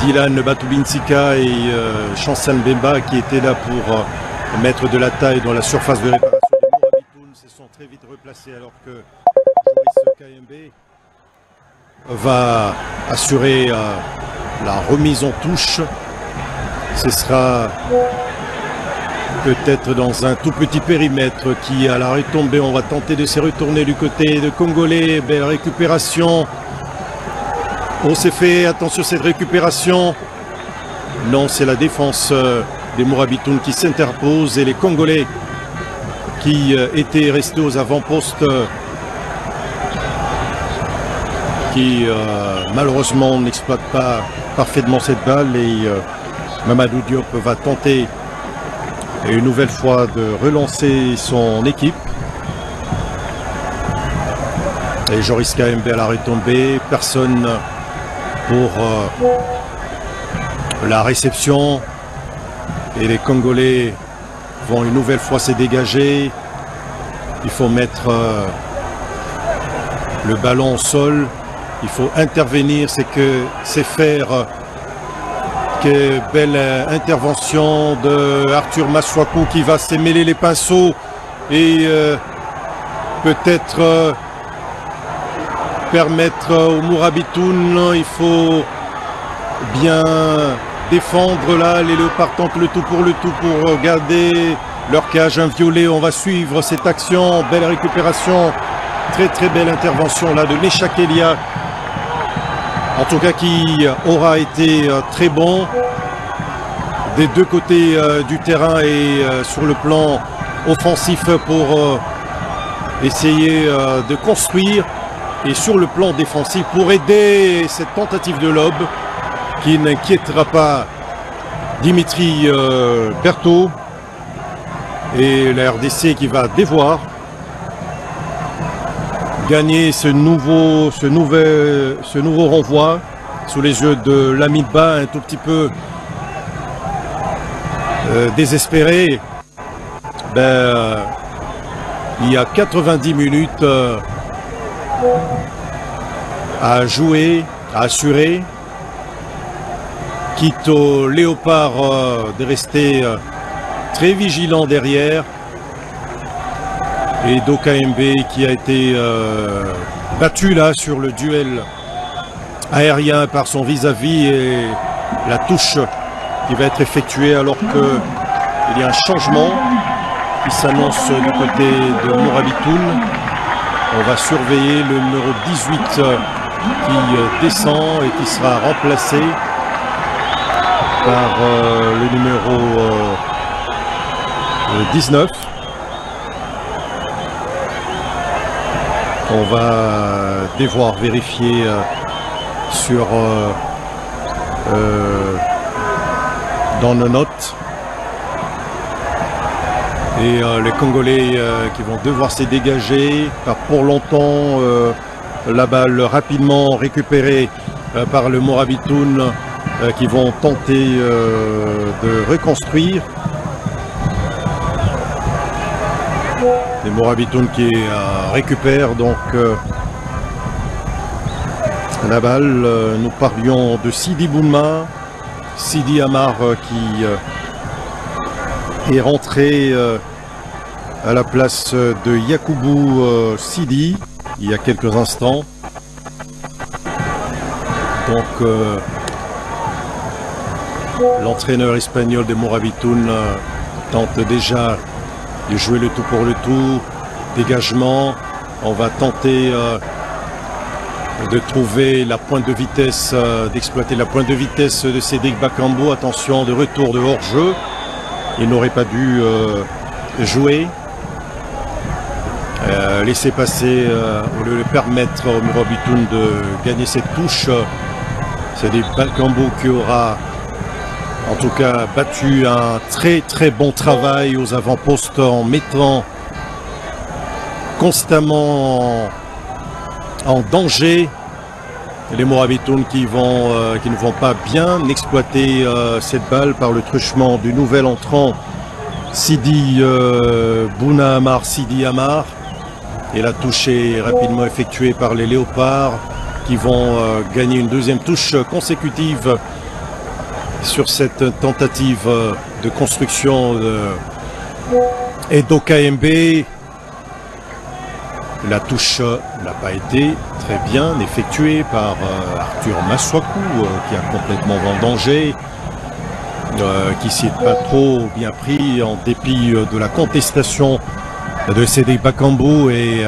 Speaker 2: Dylan Batubinsika et Chansan Bemba, qui étaient là pour mettre de la taille dans la surface de réparation des Mourabitoun, se sont très vite replacés, alors que Joris KMB va assurer la remise en touche. Ce sera peut-être dans un tout petit périmètre qui, à la retombée, on va tenter de se retourner du côté de Congolais. Belle récupération. On s'est fait, attention cette récupération. Non, c'est la défense des Mourabitoun qui s'interpose et les Congolais qui étaient restés aux avant-postes qui malheureusement n'exploitent pas parfaitement cette balle et Mamadou Diop va tenter une nouvelle fois de relancer son équipe. Et Joris KMB à la retombée, personne pour la réception. Et les Congolais vont une nouvelle fois se dégager. Il faut mettre le ballon au sol. Il faut intervenir, c'est faire. Quelle belle intervention de Arthur Maswaku qui va se mêler les pinceaux et peut-être permettre au Mourabitoun. Il faut bien défendre là. Les Léopards tentent le tout pour garder leur cage inviolée. On va suivre cette action. Belle récupération. Très belle intervention là de Mesha Kelia. En tout cas qui aura été très bon des deux côtés du terrain et sur le plan offensif pour essayer de construire et sur le plan défensif pour aider cette tentative de lob qui n'inquiétera pas Dimitri Berthaud et la RDC qui va devoir gagner ce nouveau renvoi sous les yeux de Lamidba, un tout petit peu désespéré. Il y a 90 minutes à jouer, à assurer, quitte au Léopard de rester très vigilant derrière. Et Dokayembe qui a été battu là sur le duel aérien par son vis-à-vis et la touche qui va être effectuée alors qu'il y a un changement qui s'annonce du côté de Mourabitoun. On va surveiller le numéro 18 qui descend et qui sera remplacé par le numéro 19. On va devoir vérifier sur dans nos notes. Et les Congolais qui vont devoir se dégager, car pour longtemps la balle rapidement récupérée par le Mourabitoun qui vont tenter de reconstruire. Les Mourabitoun qui récupèrent donc la balle. Nous parlions de Sidi Bouma, Sidi Amar qui est rentré à la place de Yakubu Sidi il y a quelques instants. Donc l'entraîneur espagnol des Mourabitoun tente déjà de jouer le tout pour le tout. Dégagement. On va tenter de trouver la pointe de vitesse, d'exploiter la pointe de vitesse de Cédric Bakambu. Attention, de retour de hors-jeu. Il n'aurait pas dû jouer. Laisser passer au lieu de permettre au Mourabitoun de gagner cette touche. Cédric Bakambu qui aura en tout cas battu un très bon travail aux avant-postes en mettant constamment en danger les Mourabitoun qui ne vont pas bien exploiter cette balle par le truchement du nouvel entrant Sidi Bouna Amar, Sidi Amar. Et la touche est rapidement effectuée par les Léopards qui vont gagner une deuxième touche consécutive sur cette tentative de construction de Edo KMB. La touche n'a pas été très bien effectuée par Arthur Maswaku qui a complètement vendangé, qui s'y est pas trop bien pris en dépit de la contestation de Cédric Bakambu. Et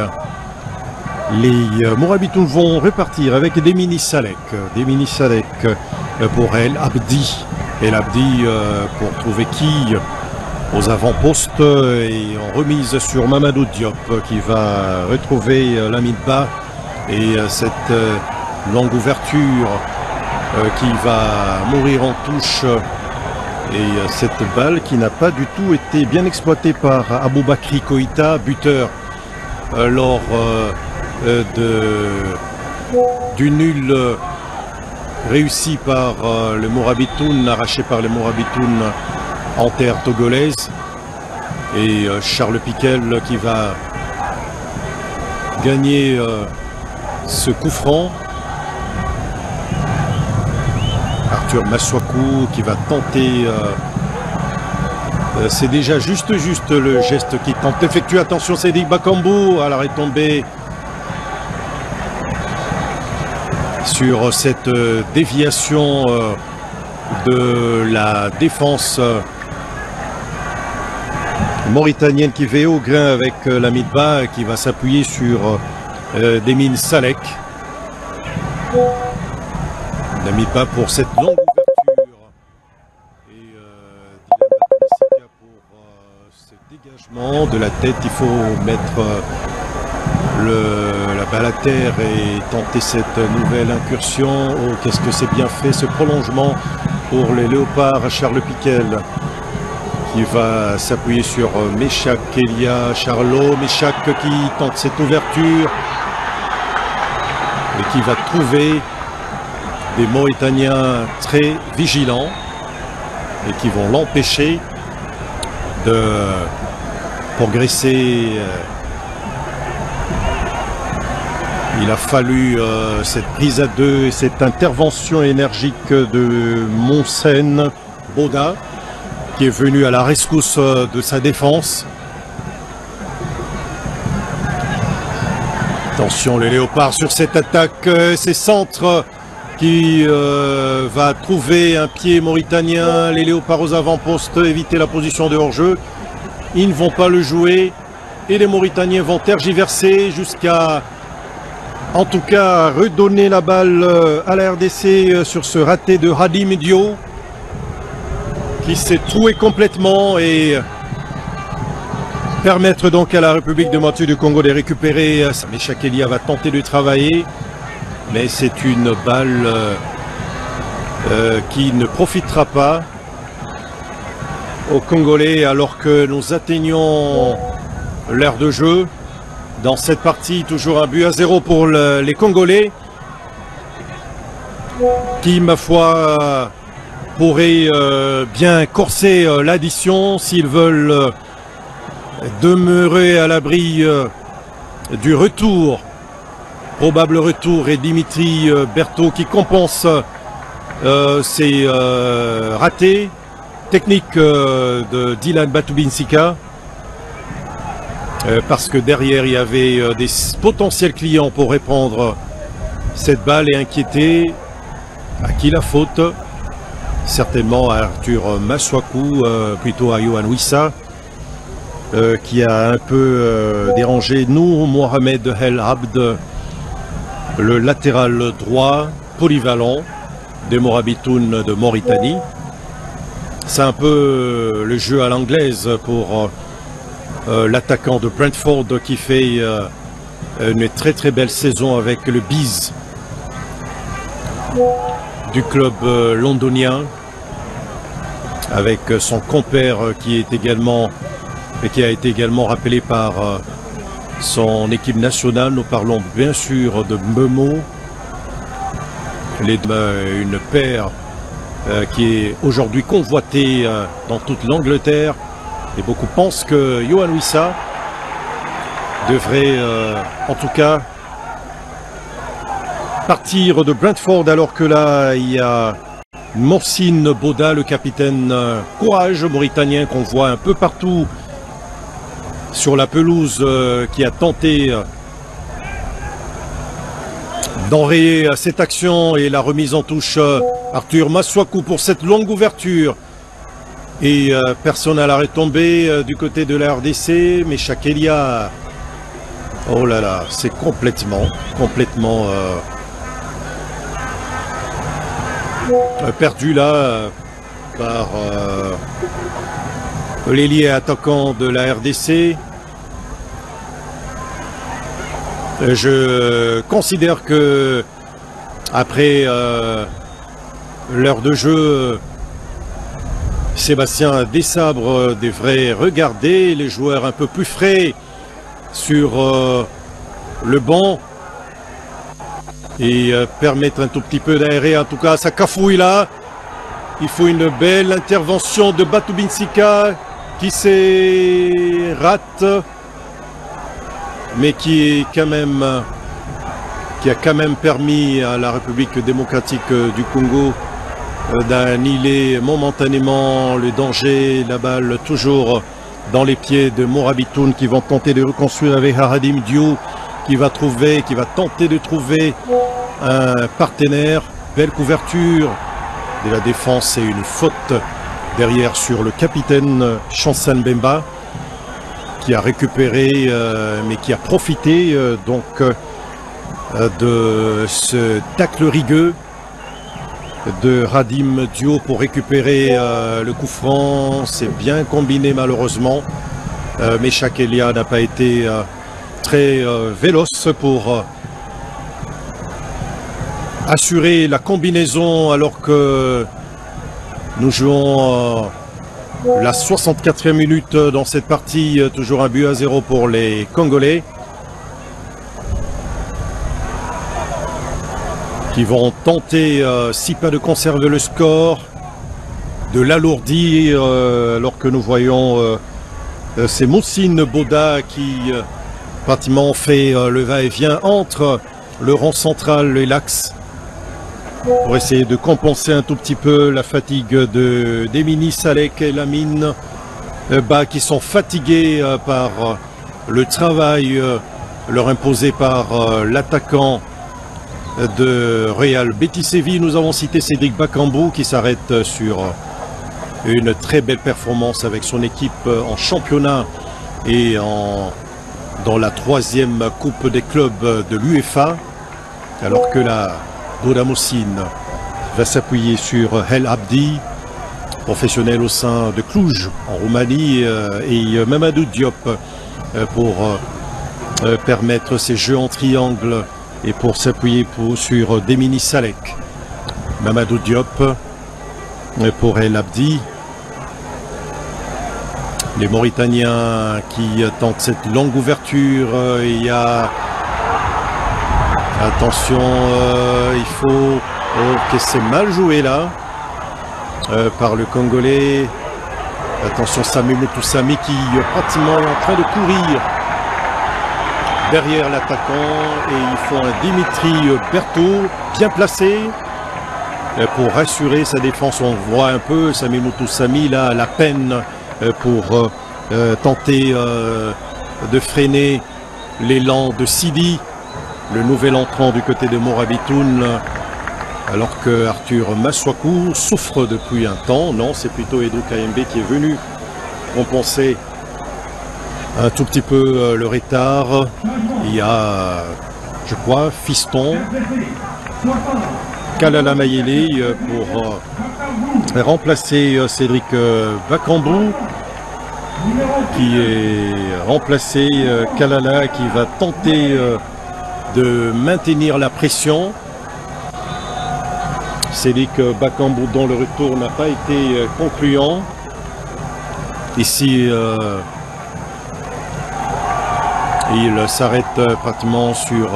Speaker 2: les Mourabitoun vont repartir avec des mini-Salek pour El Abdi. El Abdi pour trouver qui aux avant-postes et en remise sur Mamadou Diop qui va retrouver Lamidba et cette longue ouverture qui va mourir en touche Et cette balle qui n'a pas du tout été bien exploitée par Aboubakry Koïta, buteur, lors du nul réussi par le Morabitoun, arraché par les Morabitoun en terre togolaise. Et Charles Piquel qui va gagner ce coup franc. Arthur Masuaku qui va tenter, c'est déjà juste le geste qui tente d'effectuer. Attention, Sédik Bakambu à l'arrêt tombé sur cette déviation de la défense mauritanienne qui va au grain avec la midba qui va s'appuyer sur Demin Salek. La midba pour cette longue ouverture et Dylan Batumisika pour ce dégagement de la tête. Il faut mettre la balle à terre et tenter cette nouvelle incursion. Oh, qu'est-ce que c'est bien fait ce prolongement pour les Léopards. Charles Piquel qui va s'appuyer sur Meshak Elia Charlot. Meshak qui tente cette ouverture et qui va trouver des Mauritaniens très vigilants et qui vont l'empêcher de progresser. Il a fallu cette prise à deux et cette intervention énergique de Monsen Boda qui est venu à la rescousse de sa défense. Attention les Léopards sur cette attaque, ces centres qui va trouver un pied mauritanien. Les Léopards aux avant-postes, éviter la position de hors-jeu. Ils ne vont pas le jouer et les Mauritaniens vont tergiverser jusqu'à, en tout cas, redonner la balle à la RDC sur ce raté de Hadi Medio qui s'est troué complètement et permettre donc à la République démocratique du Congo de récupérer. Meshak Elia va tenter de travailler, mais c'est une balle qui ne profitera pas aux Congolais alors que nous atteignons l'heure de jeu. Dans cette partie, toujours un but à 0 pour les Congolais qui, ma foi, pourraient bien corser l'addition s'ils veulent demeurer à l'abri du retour, probable retour, et Dimitri Berthaud qui compense ses ratés. Technique de Dylan Batumisika. Parce que derrière il y avait des potentiels clients pour répondre cette balle et inquiéter. À qui la faute? Certainement à Arthur Masuaku, plutôt à Yohan Wissa, qui a un peu dérangé Nour Mohamed El Abd, le latéral droit polyvalent des Morabitoun de Mauritanie. C'est un peu le jeu à l'anglaise pour l'attaquant de Brentford qui fait une très belle saison avec le Bees du club londonien, avec son compère qui est également et qui a été également rappelé par son équipe nationale. Nous parlons bien sûr de Mbemo, une paire qui est aujourd'hui convoitée dans toute l'Angleterre. Et beaucoup pensent que Yohan Wissa devrait, en tout cas, partir de Brentford, alors que là, il y a Mohsin Boda, le capitaine courage mauritanien qu'on voit un peu partout sur la pelouse, qui a tenté d'enrayer cette action et la remise en touche. Arthur Masuaku pour cette longue ouverture. Et personne à l'arrêt tombé du côté de la RDC, mais Meshak Elia, oh là là, c'est complètement perdu là par l'ailier attaquant de la RDC. Je considère que après l'heure de jeu, Sébastien Desabre devrait regarder les joueurs un peu plus frais sur le banc et permettre un tout petit peu d'aérer. En tout cas, ça cafouille là. Il faut une belle intervention de Batu Binsika qui s'est rate, mais qui a quand même permis à la République démocratique du Congo d'annihiler momentanément le danger. La balle toujours dans les pieds de Morabitoun qui vont tenter de reconstruire avec Haradim Diou qui va tenter de trouver un partenaire. Belle couverture de la défense et une faute derrière sur le capitaine Chansan Bemba qui a récupéré mais qui a profité de ce tacle rigueux de Radim Diou pour récupérer le coup franc. C'est bien combiné malheureusement, mais Chakelia n'a pas été très véloce pour assurer la combinaison alors que nous jouons la 64e minute dans cette partie. Toujours un but à 0 pour les Congolais qui vont tenter, si pas de conserver le score, de l'alourdir, alors que nous voyons c'est Moussine Boda qui pratiquement fait le va-et-vient entre le rond central et l'axe pour essayer de compenser un tout petit peu la fatigue d'Emini Salek et Lamine Ba qui sont fatigués par le travail leur imposé par l'attaquant de Real Betis Séville. Nous avons cité Cédric Bakambu qui s'arrête sur une très belle performance avec son équipe en championnat et dans la 3e coupe des clubs de l'UEFA, alors que la Boda Moussine va s'appuyer sur El Abdi, professionnel au sein de Cluj en Roumanie, et Mamadou Diop pour permettre ses jeux en triangle et pour s'appuyer sur Demini Salek. Mamadou Diop pour El Abdi. Les Mauritaniens qui tentent cette longue ouverture. Il y a... Attention, il faut... Oh, que c'est mal joué là par le Congolais. Attention, Sami Moutoussami qui pratiquement est en train de courir derrière l'attaquant. Et il faut un Dimitri Berthaud bien placé pour rassurer sa défense. On voit un peu Sami Moutoussami là à la peine pour tenter de freiner l'élan de Sidi, le nouvel entrant du côté de Morabitoun, alors que Arthur Maswaku souffre depuis un temps. Non, c'est plutôt Edo KMB qui est venu compenser un tout petit peu le retard. Il y a, je crois, Fiston Kalala Mayele pour remplacer Cédric Bakambu, qui est remplacé Kalala, qui va tenter de maintenir la pression. Cédric Bakambu dont le retour n'a pas été concluant. Ici, il s'arrête pratiquement sur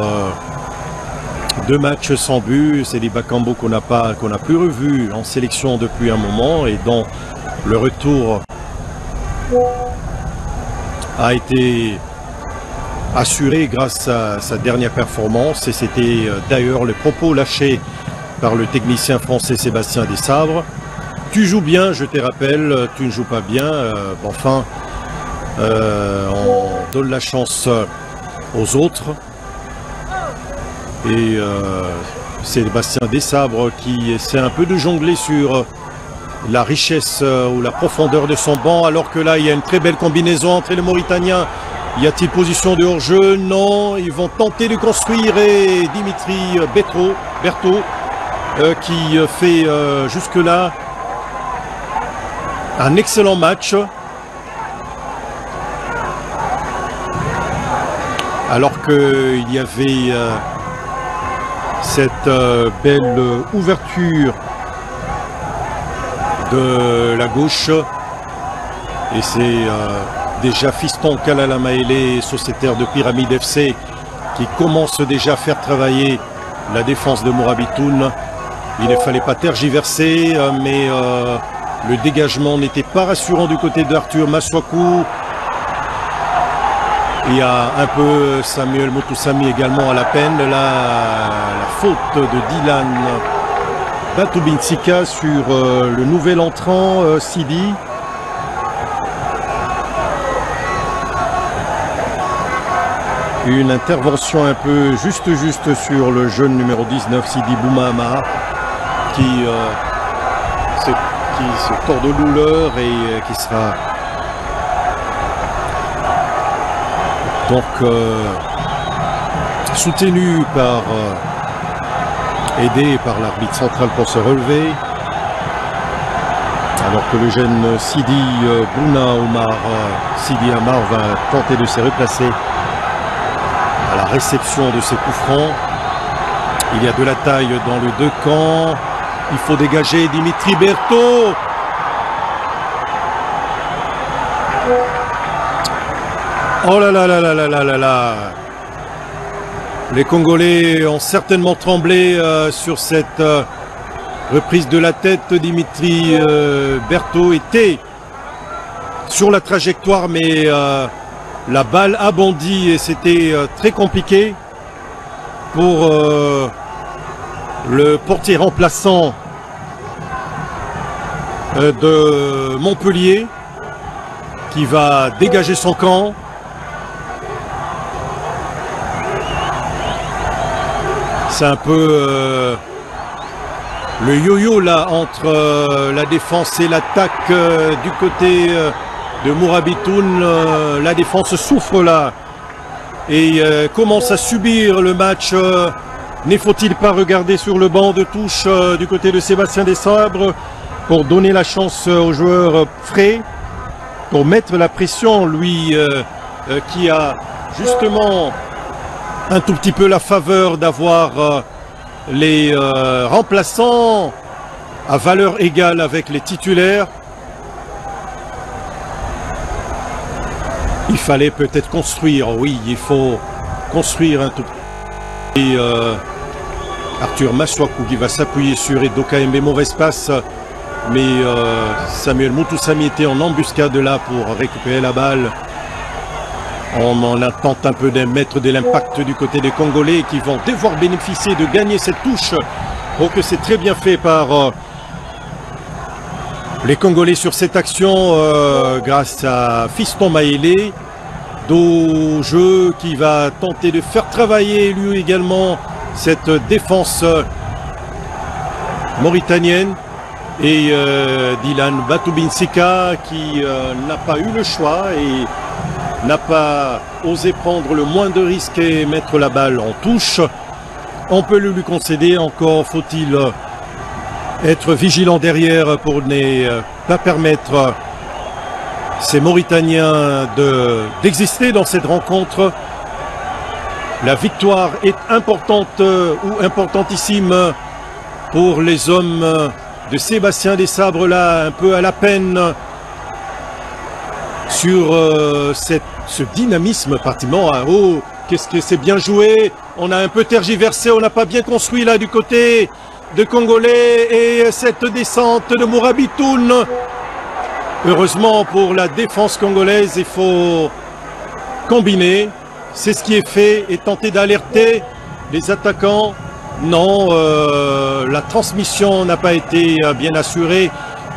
Speaker 2: 2 matchs sans but. Cédric Bakambu qu'on n'a plus revu en sélection depuis un moment et dont le retour a été assuré grâce à sa dernière performance. Et c'était d'ailleurs le propos lâché par le technicien français Sébastien Desabre. Tu joues bien, je te rappelle, tu ne joues pas bien. Enfin, on donne la chance aux autres. Et Sébastien Desabre qui essaie un peu de jongler sur la richesse ou la profondeur de son banc, alors que là il y a une très belle combinaison entre les Mauritaniens. Y a-t-il position de hors-jeu? Non, ils vont tenter de construire, et Dimitri Berthaud qui fait jusque-là un excellent match. Alors qu'il y avait cette belle ouverture de la gauche. Et c'est déjà Fiston Kalalamaele, sociétaire de Pyramide FC, qui commence déjà à faire travailler la défense de Mourabitoun. Il ne fallait pas tergiverser, mais le dégagement n'était pas rassurant du côté d'Arthur Masuaku. Il y a un peu Samuel Moutoussamy également à la peine. La faute de Dylan Batubinsika sur le nouvel entrant Sidi. Une intervention un peu juste sur le jeune numéro 19 Sidi Boumama qui se tord de douleur et qui sera donc soutenu par aidé par l'arbitre central pour se relever, alors que le jeune Sidi Bouna Omar Sidi Amar va tenter de se replacer à la réception de ses coups francs. Il y a de la taille dans les deux camps. Il faut dégager Dimitri Berthaud. Oh là là là là là là là là. Les Congolais ont certainement tremblé sur cette reprise de la tête. Dimitri Berthaud était sur la trajectoire, mais la balle a bondi et c'était très compliqué pour le portier remplaçant de Montpellier qui va dégager son camp. C'est un peu le yo-yo là entre la défense et l'attaque du côté de Mourabitoun. La défense souffre là et commence à subir le match. Ne faut-il pas regarder sur le banc de touche du côté de Sébastien Desabre pour donner la chance aux joueurs frais, pour mettre la pression, lui qui a justement un tout petit peu la faveur d'avoir les remplaçants à valeur égale avec les titulaires. Il fallait peut-être construire, oui, il faut construire un tout petit peu. Et Arthur Masuaku qui va s'appuyer sur Edoka Mbe, mauvaise passe, mais Samuel Moutoussamy était en embuscade là pour récupérer la balle. On en attend un peu de mettre de l'impact du côté des Congolais qui vont devoir bénéficier de gagner cette touche. Oh que c'est très bien fait par les Congolais sur cette action grâce à Fiston Maele. Dos jeu qui va tenter de faire travailler lui également cette défense mauritanienne. Et Dylan Batubinsika qui n'a pas eu le choix et n'a pas osé prendre le moins de risques et mettre la balle en touche. On peut le lui concéder, encore faut-il être vigilant derrière pour ne pas permettre ces Mauritaniens d'exister dans cette rencontre. La victoire est importante ou importantissime pour les hommes de Sébastien Desabre là, un peu à la peine sur ce dynamisme pratiquement. Oh, qu'est-ce que c'est bien joué. On a un peu tergiversé, on n'a pas bien construit là du côté de Congolais et cette descente de Mourabitoun. Heureusement pour la défense congolaise, il faut combiner. C'est ce qui est fait et tenter d'alerter les attaquants. Non, la transmission n'a pas été bien assurée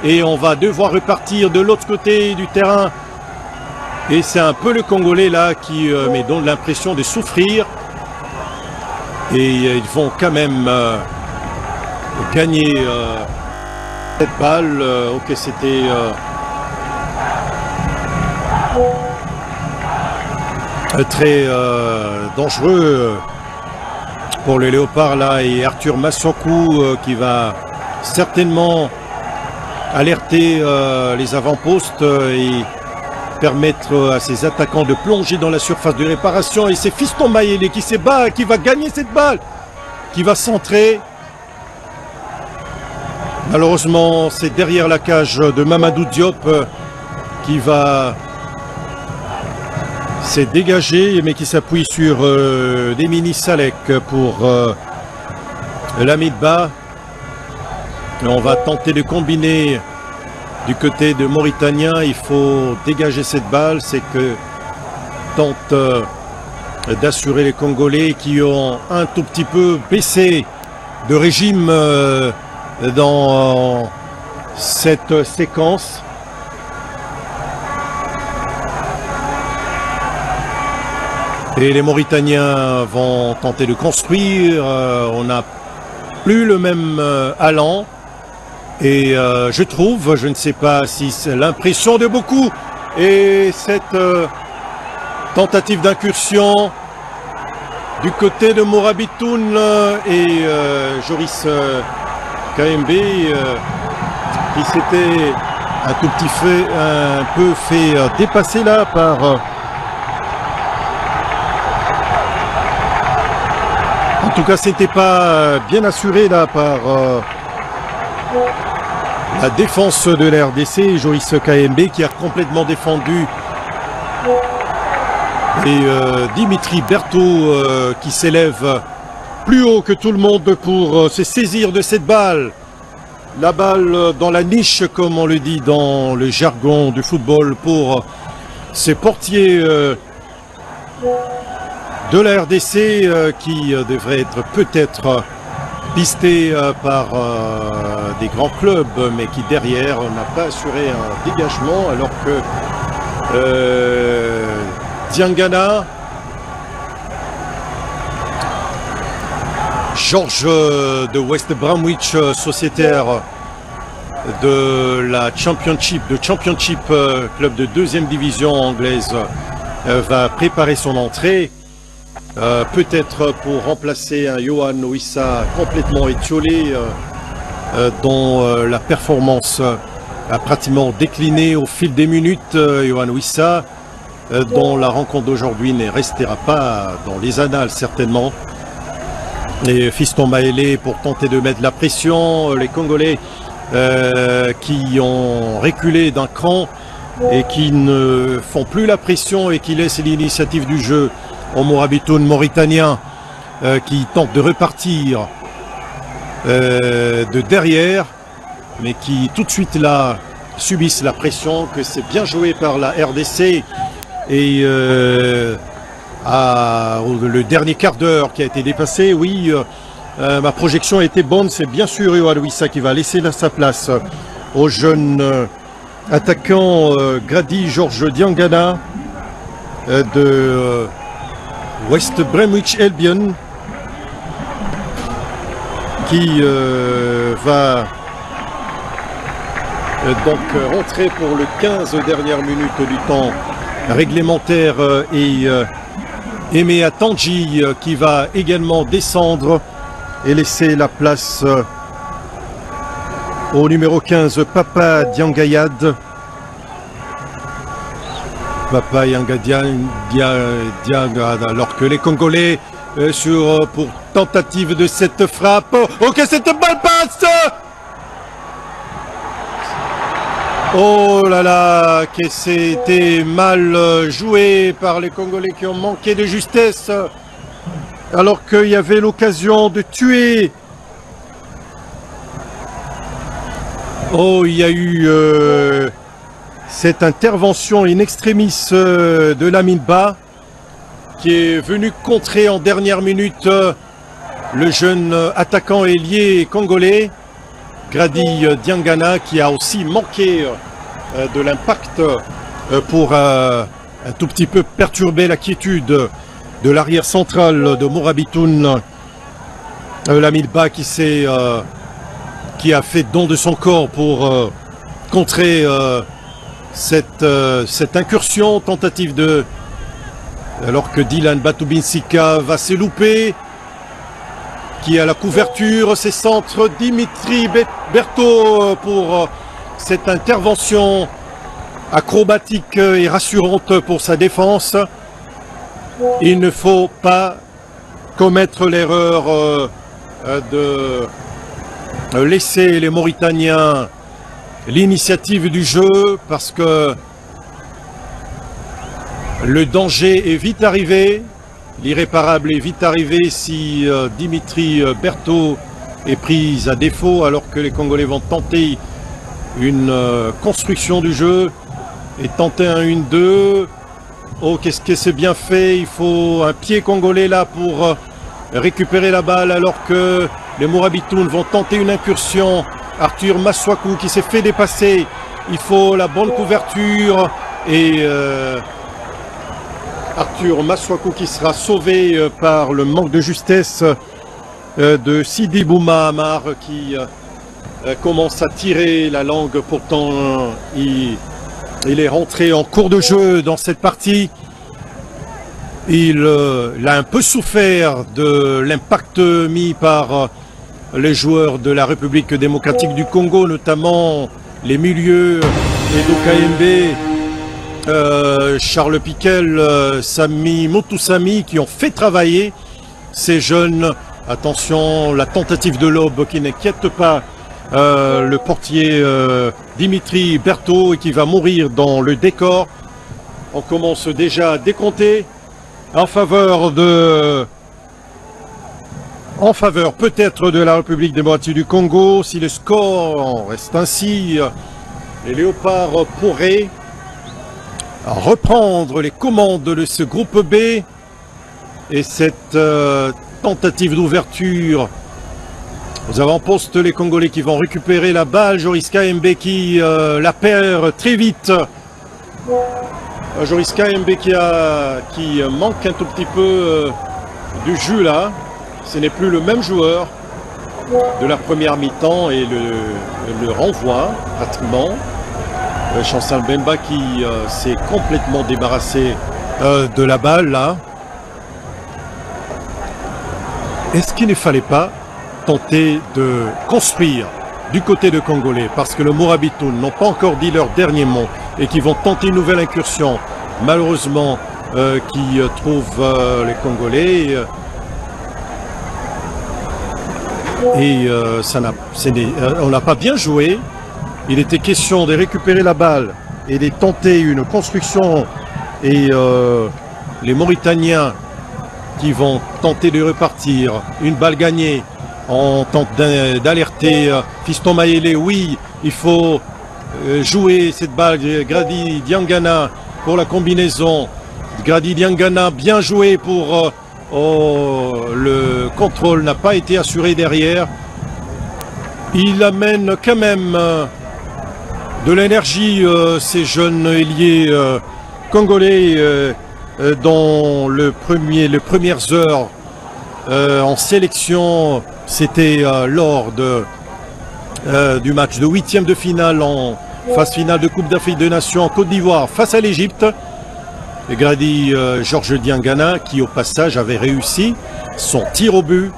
Speaker 2: et on va devoir repartir de l'autre côté du terrain. Et c'est un peu le Congolais là qui me donne l'impression de souffrir. Et ils vont quand même gagner cette balle. Ok, c'était très dangereux pour le Léopard là. Et Arthur Masuaku qui va certainement alerter les avant-postes et permettre à ses attaquants de plonger dans la surface de réparation. Et c'est Fiston Maele qui se bat, qui va gagner cette balle, qui va centrer. Malheureusement, c'est derrière la cage de Mamadou Diop qui va s'est dégagé, mais qui s'appuie sur Demini Salek pour la mid-bas. On va tenter de combiner du côté de Mauritanien. Il faut dégager cette balle. C'est que tente d'assurer les Congolais qui ont un tout petit peu baissé de régime dans cette séquence. Et les Mauritaniens vont tenter de construire. On n'a plus le même allant. Et je trouve, je ne sais pas si c'est l'impression de beaucoup, et cette tentative d'incursion du côté de Morabitoun et Joris KMB qui s'était un peu fait dépasser là par en tout cas c'était pas bien assuré là par la défense de la RDC. Joris KMB qui a complètement défendu. Et Dimitri Berthaud qui s'élève plus haut que tout le monde pour se saisir de cette balle. La balle dans la niche, comme on le dit dans le jargon du football, pour ces portiers de la RDC qui devraient être peut-être pistés par des grands clubs, mais qui derrière n'a pas assuré un dégagement, alors que Diangana, Georges de West Bromwich, sociétaire de la Championship, club de 2e division anglaise, va préparer son entrée, peut-être pour remplacer un Yohan Wissa complètement étiolé, dont la performance a pratiquement décliné au fil des minutes. Yohan Wissa, dont la rencontre d'aujourd'hui ne restera pas dans les annales certainement. Et Fiston Maélé pour tenter de mettre la pression, les Congolais qui ont reculé d'un cran et qui ne font plus la pression et qui laissent l'initiative du jeu au Morabitoun mauritanien qui tente de repartir de derrière, mais qui tout de suite là subissent la pression, que c'est bien joué par la RDC. Et le dernier quart d'heure qui a été dépassé, oui, ma projection a été bonne. C'est bien sûr Yohan Wissa qui va laisser sa place au jeune attaquant Grady Georges Diangana de West Bromwich Albion, qui va donc rentrer pour le 15 dernières minutes du temps réglementaire, et Aimé Tanji qui va également descendre et laisser la place au numéro 15 Papa Diangayad. Papa Diangayad, alors que les Congolais pour tentative de cette frappe. Ok, cette balle passe. Oh là là, que c'était mal joué par les Congolais qui ont manqué de justesse, alors qu'il y avait l'occasion de tuer. Oh, il y a eu cette intervention in extremis de Lamine Ba, qui est venu contrer en dernière minute le jeune attaquant ailier congolais Grady Diangana, qui a aussi manqué de l'impact pour un tout petit peu perturber la quiétude de l'arrière central de Morabitoun. Lamine Ba qui a fait don de son corps pour contrer cette incursion, tentative de... Alors que Dylan Batubinsika va se louper, qui a la couverture, ses centres, Dimitri Berthaud pour cette intervention acrobatique et rassurante pour sa défense. Il ne faut pas commettre l'erreur laisser les Mauritaniens l'initiative du jeu parce que le danger est vite arrivé, l'irréparable est vite arrivé si Dimitri Berthaud est pris à défaut alors que les Congolais vont tenter une construction du jeu et tenter un 1-2. Oh, qu'est-ce que c'est bien fait, il faut un pied congolais là pour récupérer la balle alors que les Mourabitounes vont tenter une incursion. Arthur Maswaku qui s'est fait dépasser, il faut la bonne couverture et Arthur Maswaku qui sera sauvé par le manque de justesse de Sidi Bouma Amar qui commence à tirer la langue. Pourtant il est rentré en cours de jeu dans cette partie. Il a un peu souffert de l'impact mis par les joueurs de la République démocratique du Congo, notamment les milieux Edo Kaembe, Charles Piquel, Sami Moutoussami, qui ont fait travailler ces jeunes. Attention, la tentative de lobe qui n'inquiète pas le portier Dimitri Berthaud et qui va mourir dans le décor. On commence déjà à décompter en faveur peut-être de la République démocratique du Congo. Si le score reste ainsi, les Léopards pourraient reprendre les commandes de ce groupe B. Et cette tentative d'ouverture, aux avant-postes, les Congolais qui vont récupérer la balle. Joris Kaembe qui la perd très vite. Joris Kaembe qui manque un tout petit peu du jus là. Ce n'est plus le même joueur de la première mi-temps et le renvoi pratiquement. Chancel Bemba qui s'est complètement débarrassé de la balle là. Est-ce qu'il ne fallait pas tenter de construire du côté de Congolais parce que le Mourabitoun n'ont pas encore dit leur dernier mot et qui vont tenter une nouvelle incursion malheureusement qui trouve les Congolais et on n'a pas bien joué. Il était question de récupérer la balle et de tenter une construction et les Mauritaniens qui vont tenter de repartir. Une balle gagnée. On tente d'alerter Fiston Mayele. Oui, il faut jouer cette balle. Grady Diangana pour la combinaison. Grady Diangana bien joué pour... le contrôle n'a pas été assuré derrière. Il amène quand même de l'énergie ces jeunes ailiers congolais dans les premières heures en sélection. C'était lors du match de 8e de finale en phase finale de Coupe d'Afrique des Nations en Côte d'Ivoire face à l'Égypte. Et Grady Georges Diangana qui au passage avait réussi son tir au but.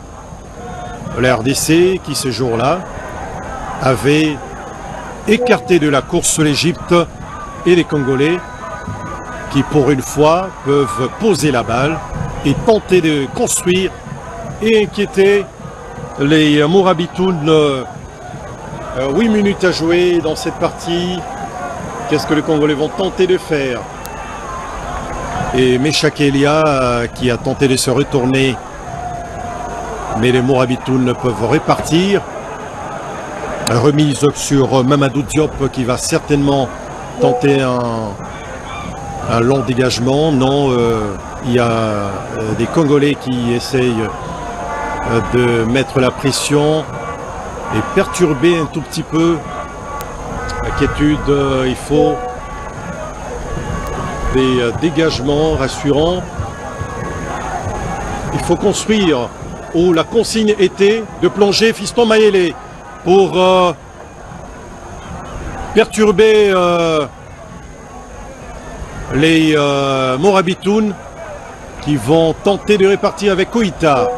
Speaker 2: La RDC qui ce jour-là avait écarté de la course l'Égypte et les Congolais qui pour une fois peuvent poser la balle et tenter de construire et inquiéter les Mourabitounes. 8 minutes à jouer dans cette partie. Qu'est-ce que les Congolais vont tenter de faire? Et Meshak Elia qui a tenté de se retourner, mais les Mourabitounes peuvent repartir. Remise sur Mamadou Diop qui va certainement tenter un long dégagement. Non, il y a des Congolais qui essayent de mettre la pression et perturber un tout petit peu. Inquiétude, il faut des dégagements rassurants. Il faut construire. Où la consigne était de plonger Fiston Mayele pour perturber les Mourabitounes qui vont tenter de répartir avec Koïta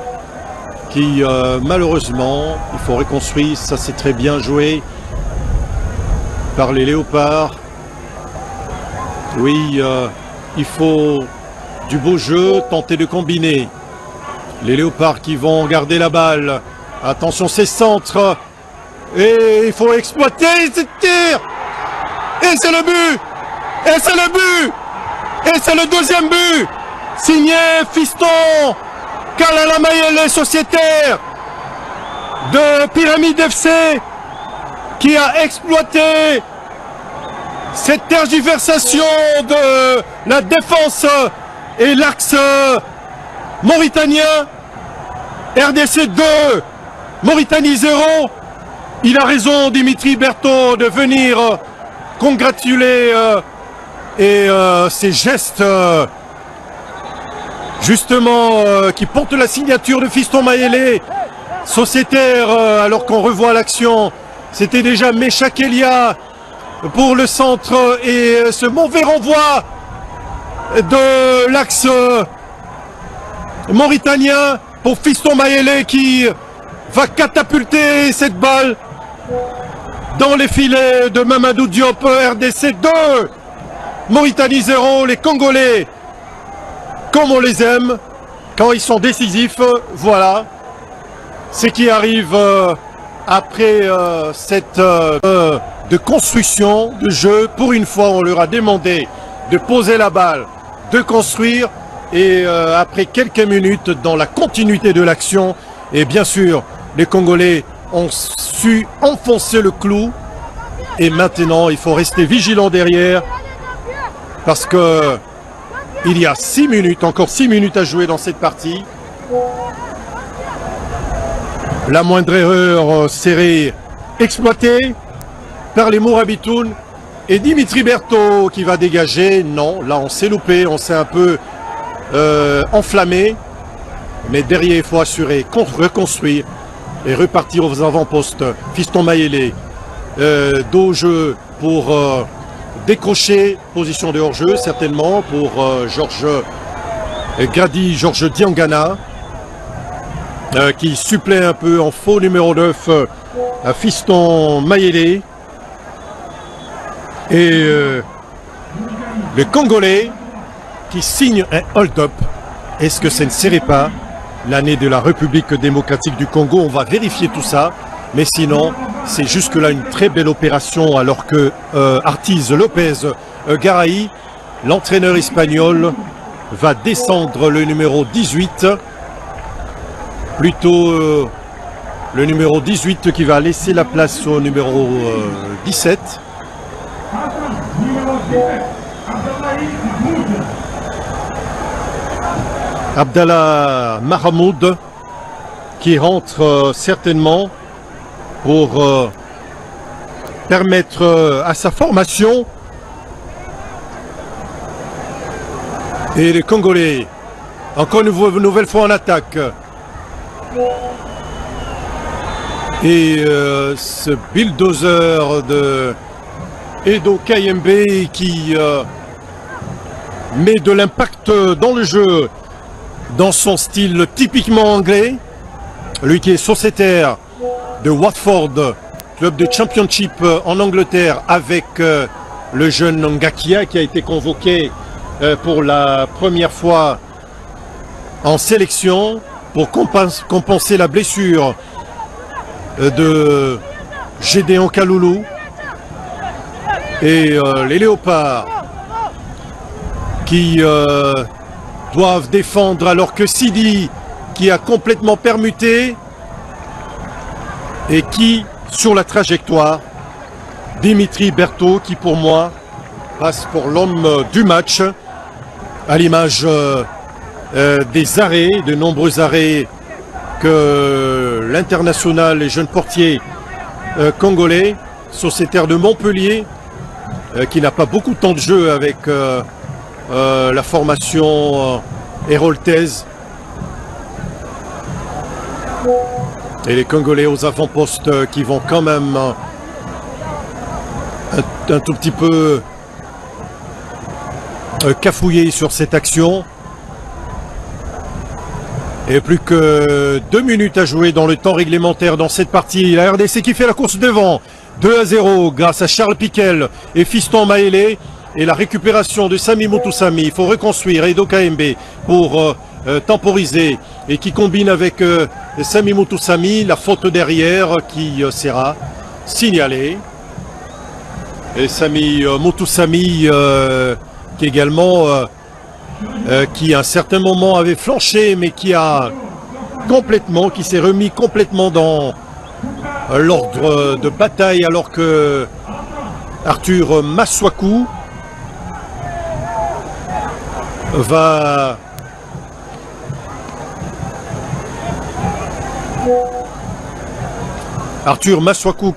Speaker 2: qui malheureusement il faut reconstruire. Ça c'est très bien joué par les Léopards. Oui, il faut du beau jeu, tenter de combiner. Les Léopards qui vont garder la balle. Attention, ces centres. Et il faut exploiter ce tir. Et c'est le but. Et c'est le but. Et c'est le deuxième but. Signé Fiston Kalala Mayele, sociétaire de Pyramide FC, qui a exploité cette tergiversation de la défense et l'axe mauritanien. RDC 2, Mauritanie 0. Il a raison, Dimitri Berthaud, de venir congratuler ces gestes justement qui portent la signature de Fiston Mayele, sociétaire, alors qu'on revoit l'action. C'était déjà Meshak Elia pour le centre et ce mauvais renvoi de l'axe mauritanien pour Fiston Mayele qui va catapulter cette balle dans les filets de Mamadou Diop. RDC 2, Mauritanie 0. Les Congolais, comme on les aime, quand ils sont décisifs, voilà. Ce qui arrive après cette de construction de jeu. Pour une fois, on leur a demandé de poser la balle, de construire. Et après quelques minutes, dans la continuité de l'action, et bien sûr, les Congolais ont su enfoncer le clou. Et maintenant, il faut rester vigilant derrière. Parce que il y a 6 minutes, encore 6 minutes à jouer dans cette partie. La moindre erreur serait exploitée par les Mourabitoun. Et Dimitri Berthaud qui va dégager. Non, là on s'est loupé, on s'est un peu enflammé. Mais derrière, il faut assurer, reconstruire et repartir aux avant-postes. Fiston Mayele, dos au jeu pour décrocher, position de hors-jeu certainement pour Georges Diangana, qui supplée un peu en faux numéro 9 à Fiston Mayele. Et le Congolais qui signe un hold-up. Est-ce que ça ne serait pas l'année de la République démocratique du Congo? On va vérifier tout ça. Mais sinon, c'est jusque-là une très belle opération, alors que Artiz Lopez Garay, l'entraîneur espagnol, va descendre le numéro 18. Plutôt le numéro 18 qui va laisser la place au numéro 17. Abdallah Mahmoud qui rentre certainement pour permettre à sa formation. Et les Congolais, encore une nouvelle fois en attaque. Et ce bulldozer de Edo Kayembe qui met de l'impact dans le jeu, dans son style typiquement anglais. Lui qui est sociétaire de Watford, club de Championship en Angleterre, avec le jeune Ngakia qui a été convoqué pour la première fois en sélection pour compenser la blessure de Gédéon Kaloulou. Et les Léopards qui doivent défendre, alors que Sidi, qui a complètement permuté et qui, sur la trajectoire, Dimitri Berthaud, qui pour moi passe pour l'homme du match, à l'image des arrêts, de nombreux arrêts que l'international et jeune portier congolais, sociétaire de Montpellier, qui n'a pas beaucoup de temps de jeu avec la formation héroltaise. Et les Congolais aux avant-postes qui vont quand même un tout petit peu cafouiller sur cette action. Et plus que 2 minutes à jouer dans le temps réglementaire dans cette partie. La RDC qui fait la course devant. 2-0 grâce à Charles Piquel et Fiston Mayele. Et la récupération de Sami Moutoussamy. Il faut reconstruire Edo Kayembe pour temporiser. Et qui combine avec Sami Moutoussamy. La faute derrière qui sera signalé. Et Sami Moutoussamy qui également qui à un certain moment avait flanché mais qui s'est remis complètement dans l'ordre de bataille alors que Arthur Masuaku va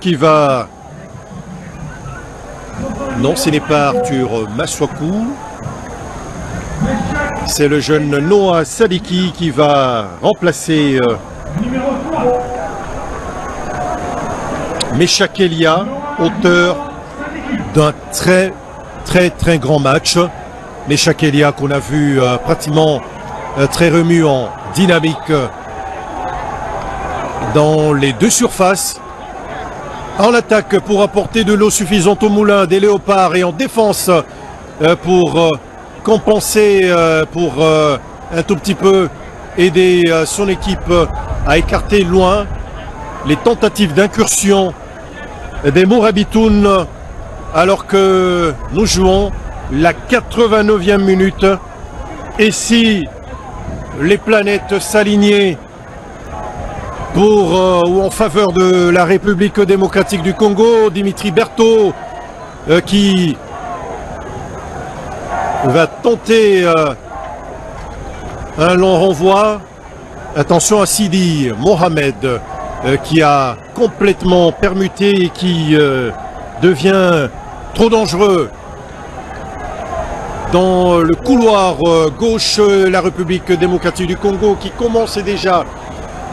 Speaker 2: qui va... Non, ce n'est pas Arthur Masuaku. C'est le jeune Noah Sadiki qui va remplacer Meshak Elia, auteur d'un très grand match. Meshak Elia qu'on a vu pratiquement très remuant, dynamique dans les deux surfaces. En attaque pour apporter de l'eau suffisante au moulin des Léopards et en défense pour compenser, pour un tout petit peu aider son équipe à écarter loin les tentatives d'incursion des Mourabitoun alors que nous jouons la 89e minute. Et si les planètes s'alignaient pour ou en faveur de la République démocratique du Congo, Dimitri Berthaud qui va tenter un long renvoi. Attention à Sidi Mohamed qui a complètement permuté et qui devient trop dangereux dans le couloir gauche de la République démocratique du Congo qui commence déjà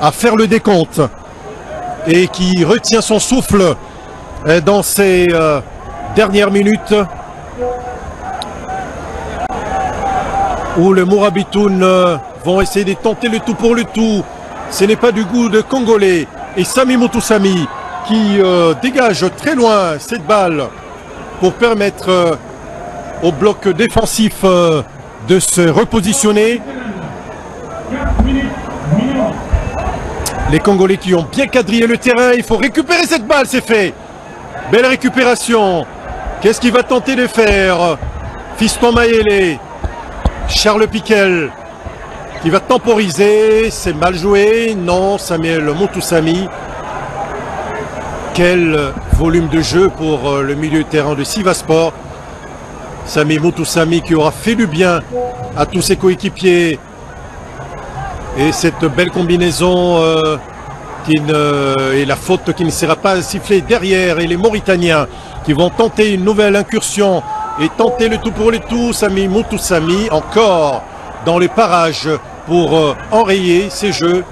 Speaker 2: à faire le décompte et qui retient son souffle dans ces dernières minutes où les Mourabitoun vont essayer de tenter le tout pour le tout. Ce n'est pas du goût de Congolais. Et Sami Moutoussamy qui dégage très loin cette balle pour permettre au bloc défensif de se repositionner. Les Congolais qui ont bien quadrillé le terrain, il faut récupérer cette balle, c'est fait. Belle récupération. Qu'est-ce qu'il va tenter de faire? Fiston Mayele, Charles Piquel qui va temporiser, c'est mal joué. Non, Samuel Moutoussamy. Quel volume de jeu pour le milieu de terrain de Sivaspor. Sami Moutoussamy qui aura fait du bien à tous ses coéquipiers. Et cette belle combinaison et la faute qui ne sera pas sifflée derrière. Et les Mauritaniens qui vont tenter une nouvelle incursion et tenter le tout pour le tout. Sami Moutoussamy encore dans les parages pour enrayer ces jeux.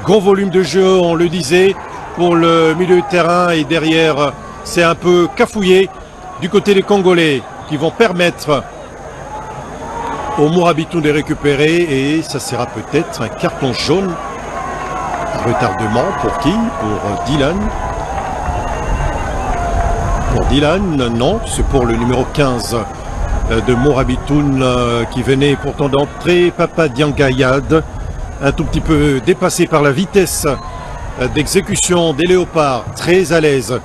Speaker 2: Gros volume de jeu, on le disait, pour le milieu de terrain. Et derrière, c'est un peu cafouillé du côté des Congolais qui vont permettre aux Mourabitoun de récupérer, et ça sera peut-être un carton jaune. Retardement pour qui? Pour Dylan. Pour Dylan, non, c'est pour le numéro 15 de Mourabitoun qui venait pourtant d'entrer, Papa Diangayad, un tout petit peu dépassé par la vitesse d'exécution des Léopards, très à l'aise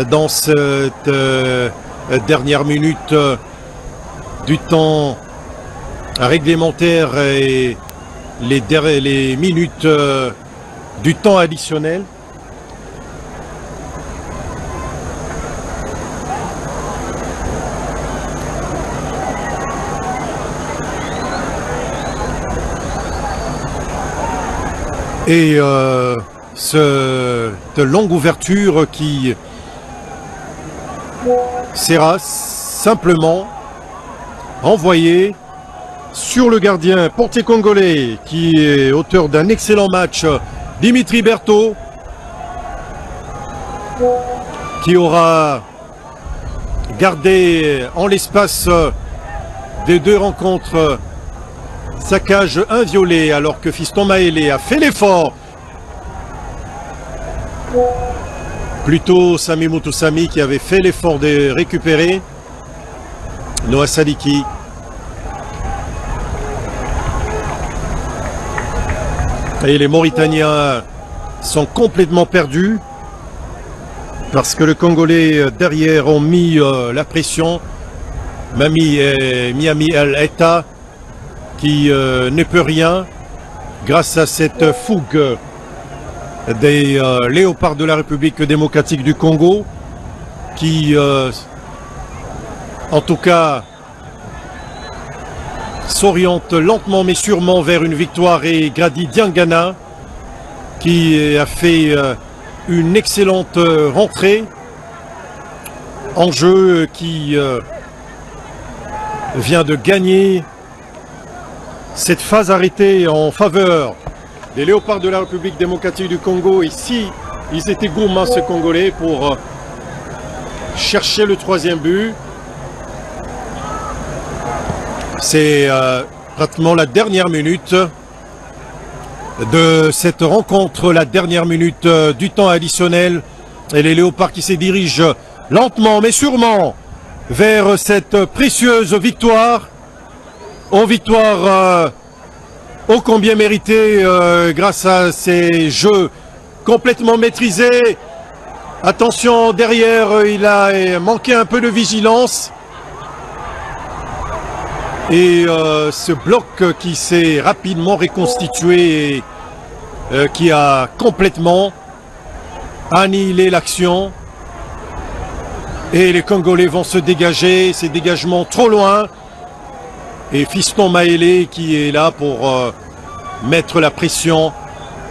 Speaker 2: dans cette dernière minute du temps réglementaire et les minutes du temps additionnel. Et cette longue ouverture qui sera simplement envoyée sur le gardien portier congolais qui est auteur d'un excellent match, Dimitri Berthaud, qui aura gardé en l'espace des deux rencontres sa cage inviolée alors que Fiston Mayele a fait l'effort. Plutôt Sami Moutoussamy qui avait fait l'effort de récupérer. Noah Sadiki. Et les Mauritaniens sont complètement perdus. parce que le Congolais derrière ont mis la pression. Miami El Eta qui ne peut rien grâce à cette fougue des léopards de la République démocratique du Congo qui en tout cas s'oriente lentement mais sûrement vers une victoire, et Grady Diangana qui a fait une excellente rentrée en jeu, qui vient de gagner cette phase arrêtée en faveur des léopards de la République démocratique du Congo. Ici, ils étaient gourmands, ces Congolais, pour chercher le troisième but. C'est pratiquement la dernière minute de cette rencontre, la dernière minute du temps additionnel, et les léopards qui se dirigent lentement mais sûrement vers cette précieuse victoire, victoire ô combien méritée grâce à ces jeux complètement maîtrisés. Attention, derrière, il a manqué un peu de vigilance. Et ce bloc qui s'est rapidement reconstitué et qui a complètement annihilé l'action. Et les Congolais vont se dégager, ces dégagements trop loin. Et Fiston Maélé qui est là pour mettre la pression.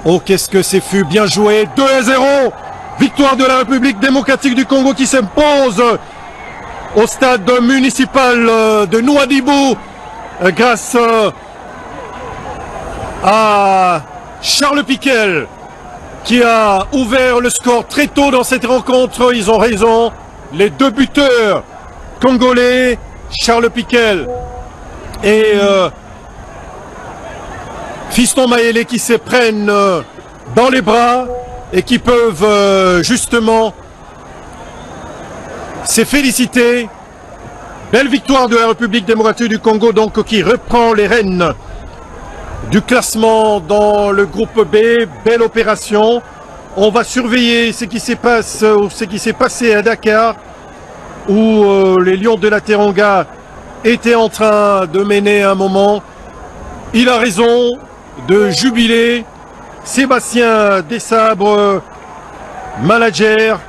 Speaker 2: Oh, qu'est-ce que c'est fut bien joué. 2-0. Victoire de la République démocratique du Congo qui s'impose au stade municipal de Nouadhibou grâce à Charles Piquel qui a ouvert le score très tôt dans cette rencontre. Ils ont raison, les deux buteurs congolais, Charles Piquel et Fiston Maélé, qui se prennent dans les bras et qui peuvent justement se féliciter. Belle victoire de la République démocratique du Congo, donc, qui reprend les rênes du classement dans le groupe B. Belle opération. On va surveiller ce qui s'est passé à Dakar, où les Lions de la Teranga étaient en train de mener un moment. Il a raison de jubiler. Sébastien Desabre, manager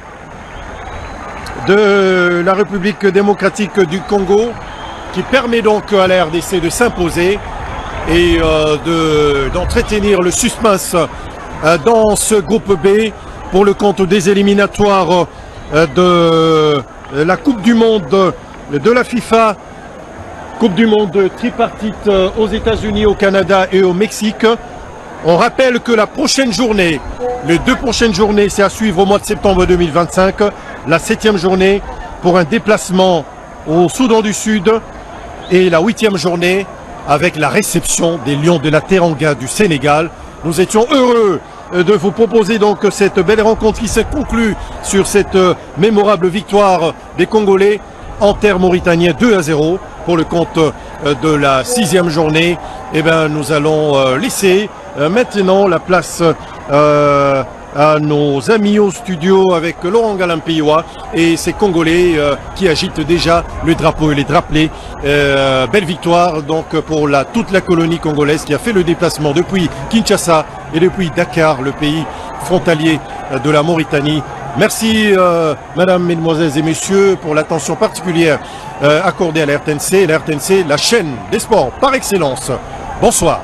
Speaker 2: de la République démocratique du Congo, qui permet donc à la RDC de s'imposer et d'entretenir le suspense dans ce groupe B pour le compte des éliminatoires de la Coupe du Monde de la FIFA, Coupe du Monde tripartite aux États-Unis, au Canada et au Mexique. On rappelle que la prochaine journée, les deux prochaines journées, c'est à suivre au mois de septembre 2025. La 7e journée pour un déplacement au Soudan du Sud, et la 8e journée avec la réception des Lions de la Teranga du Sénégal. Nous étions heureux de vous proposer donc cette belle rencontre qui s'est conclue sur cette mémorable victoire des Congolais en terre mauritanienne 2-0 pour le compte de la 6e journée. Eh bien, nous allons laisser maintenant la place à nos amis au studio avec Laurent Galampiwa et ces Congolais qui agitent déjà le drapeau et les drapelés. Belle victoire donc pour toute la colonie congolaise qui a fait le déplacement depuis Kinshasa et depuis Dakar, le pays frontalier de la Mauritanie. Merci mesdames, mesdemoiselles et messieurs pour l'attention particulière accordée à la RTNC. La RTNC, la chaîne des sports par excellence. Bonsoir.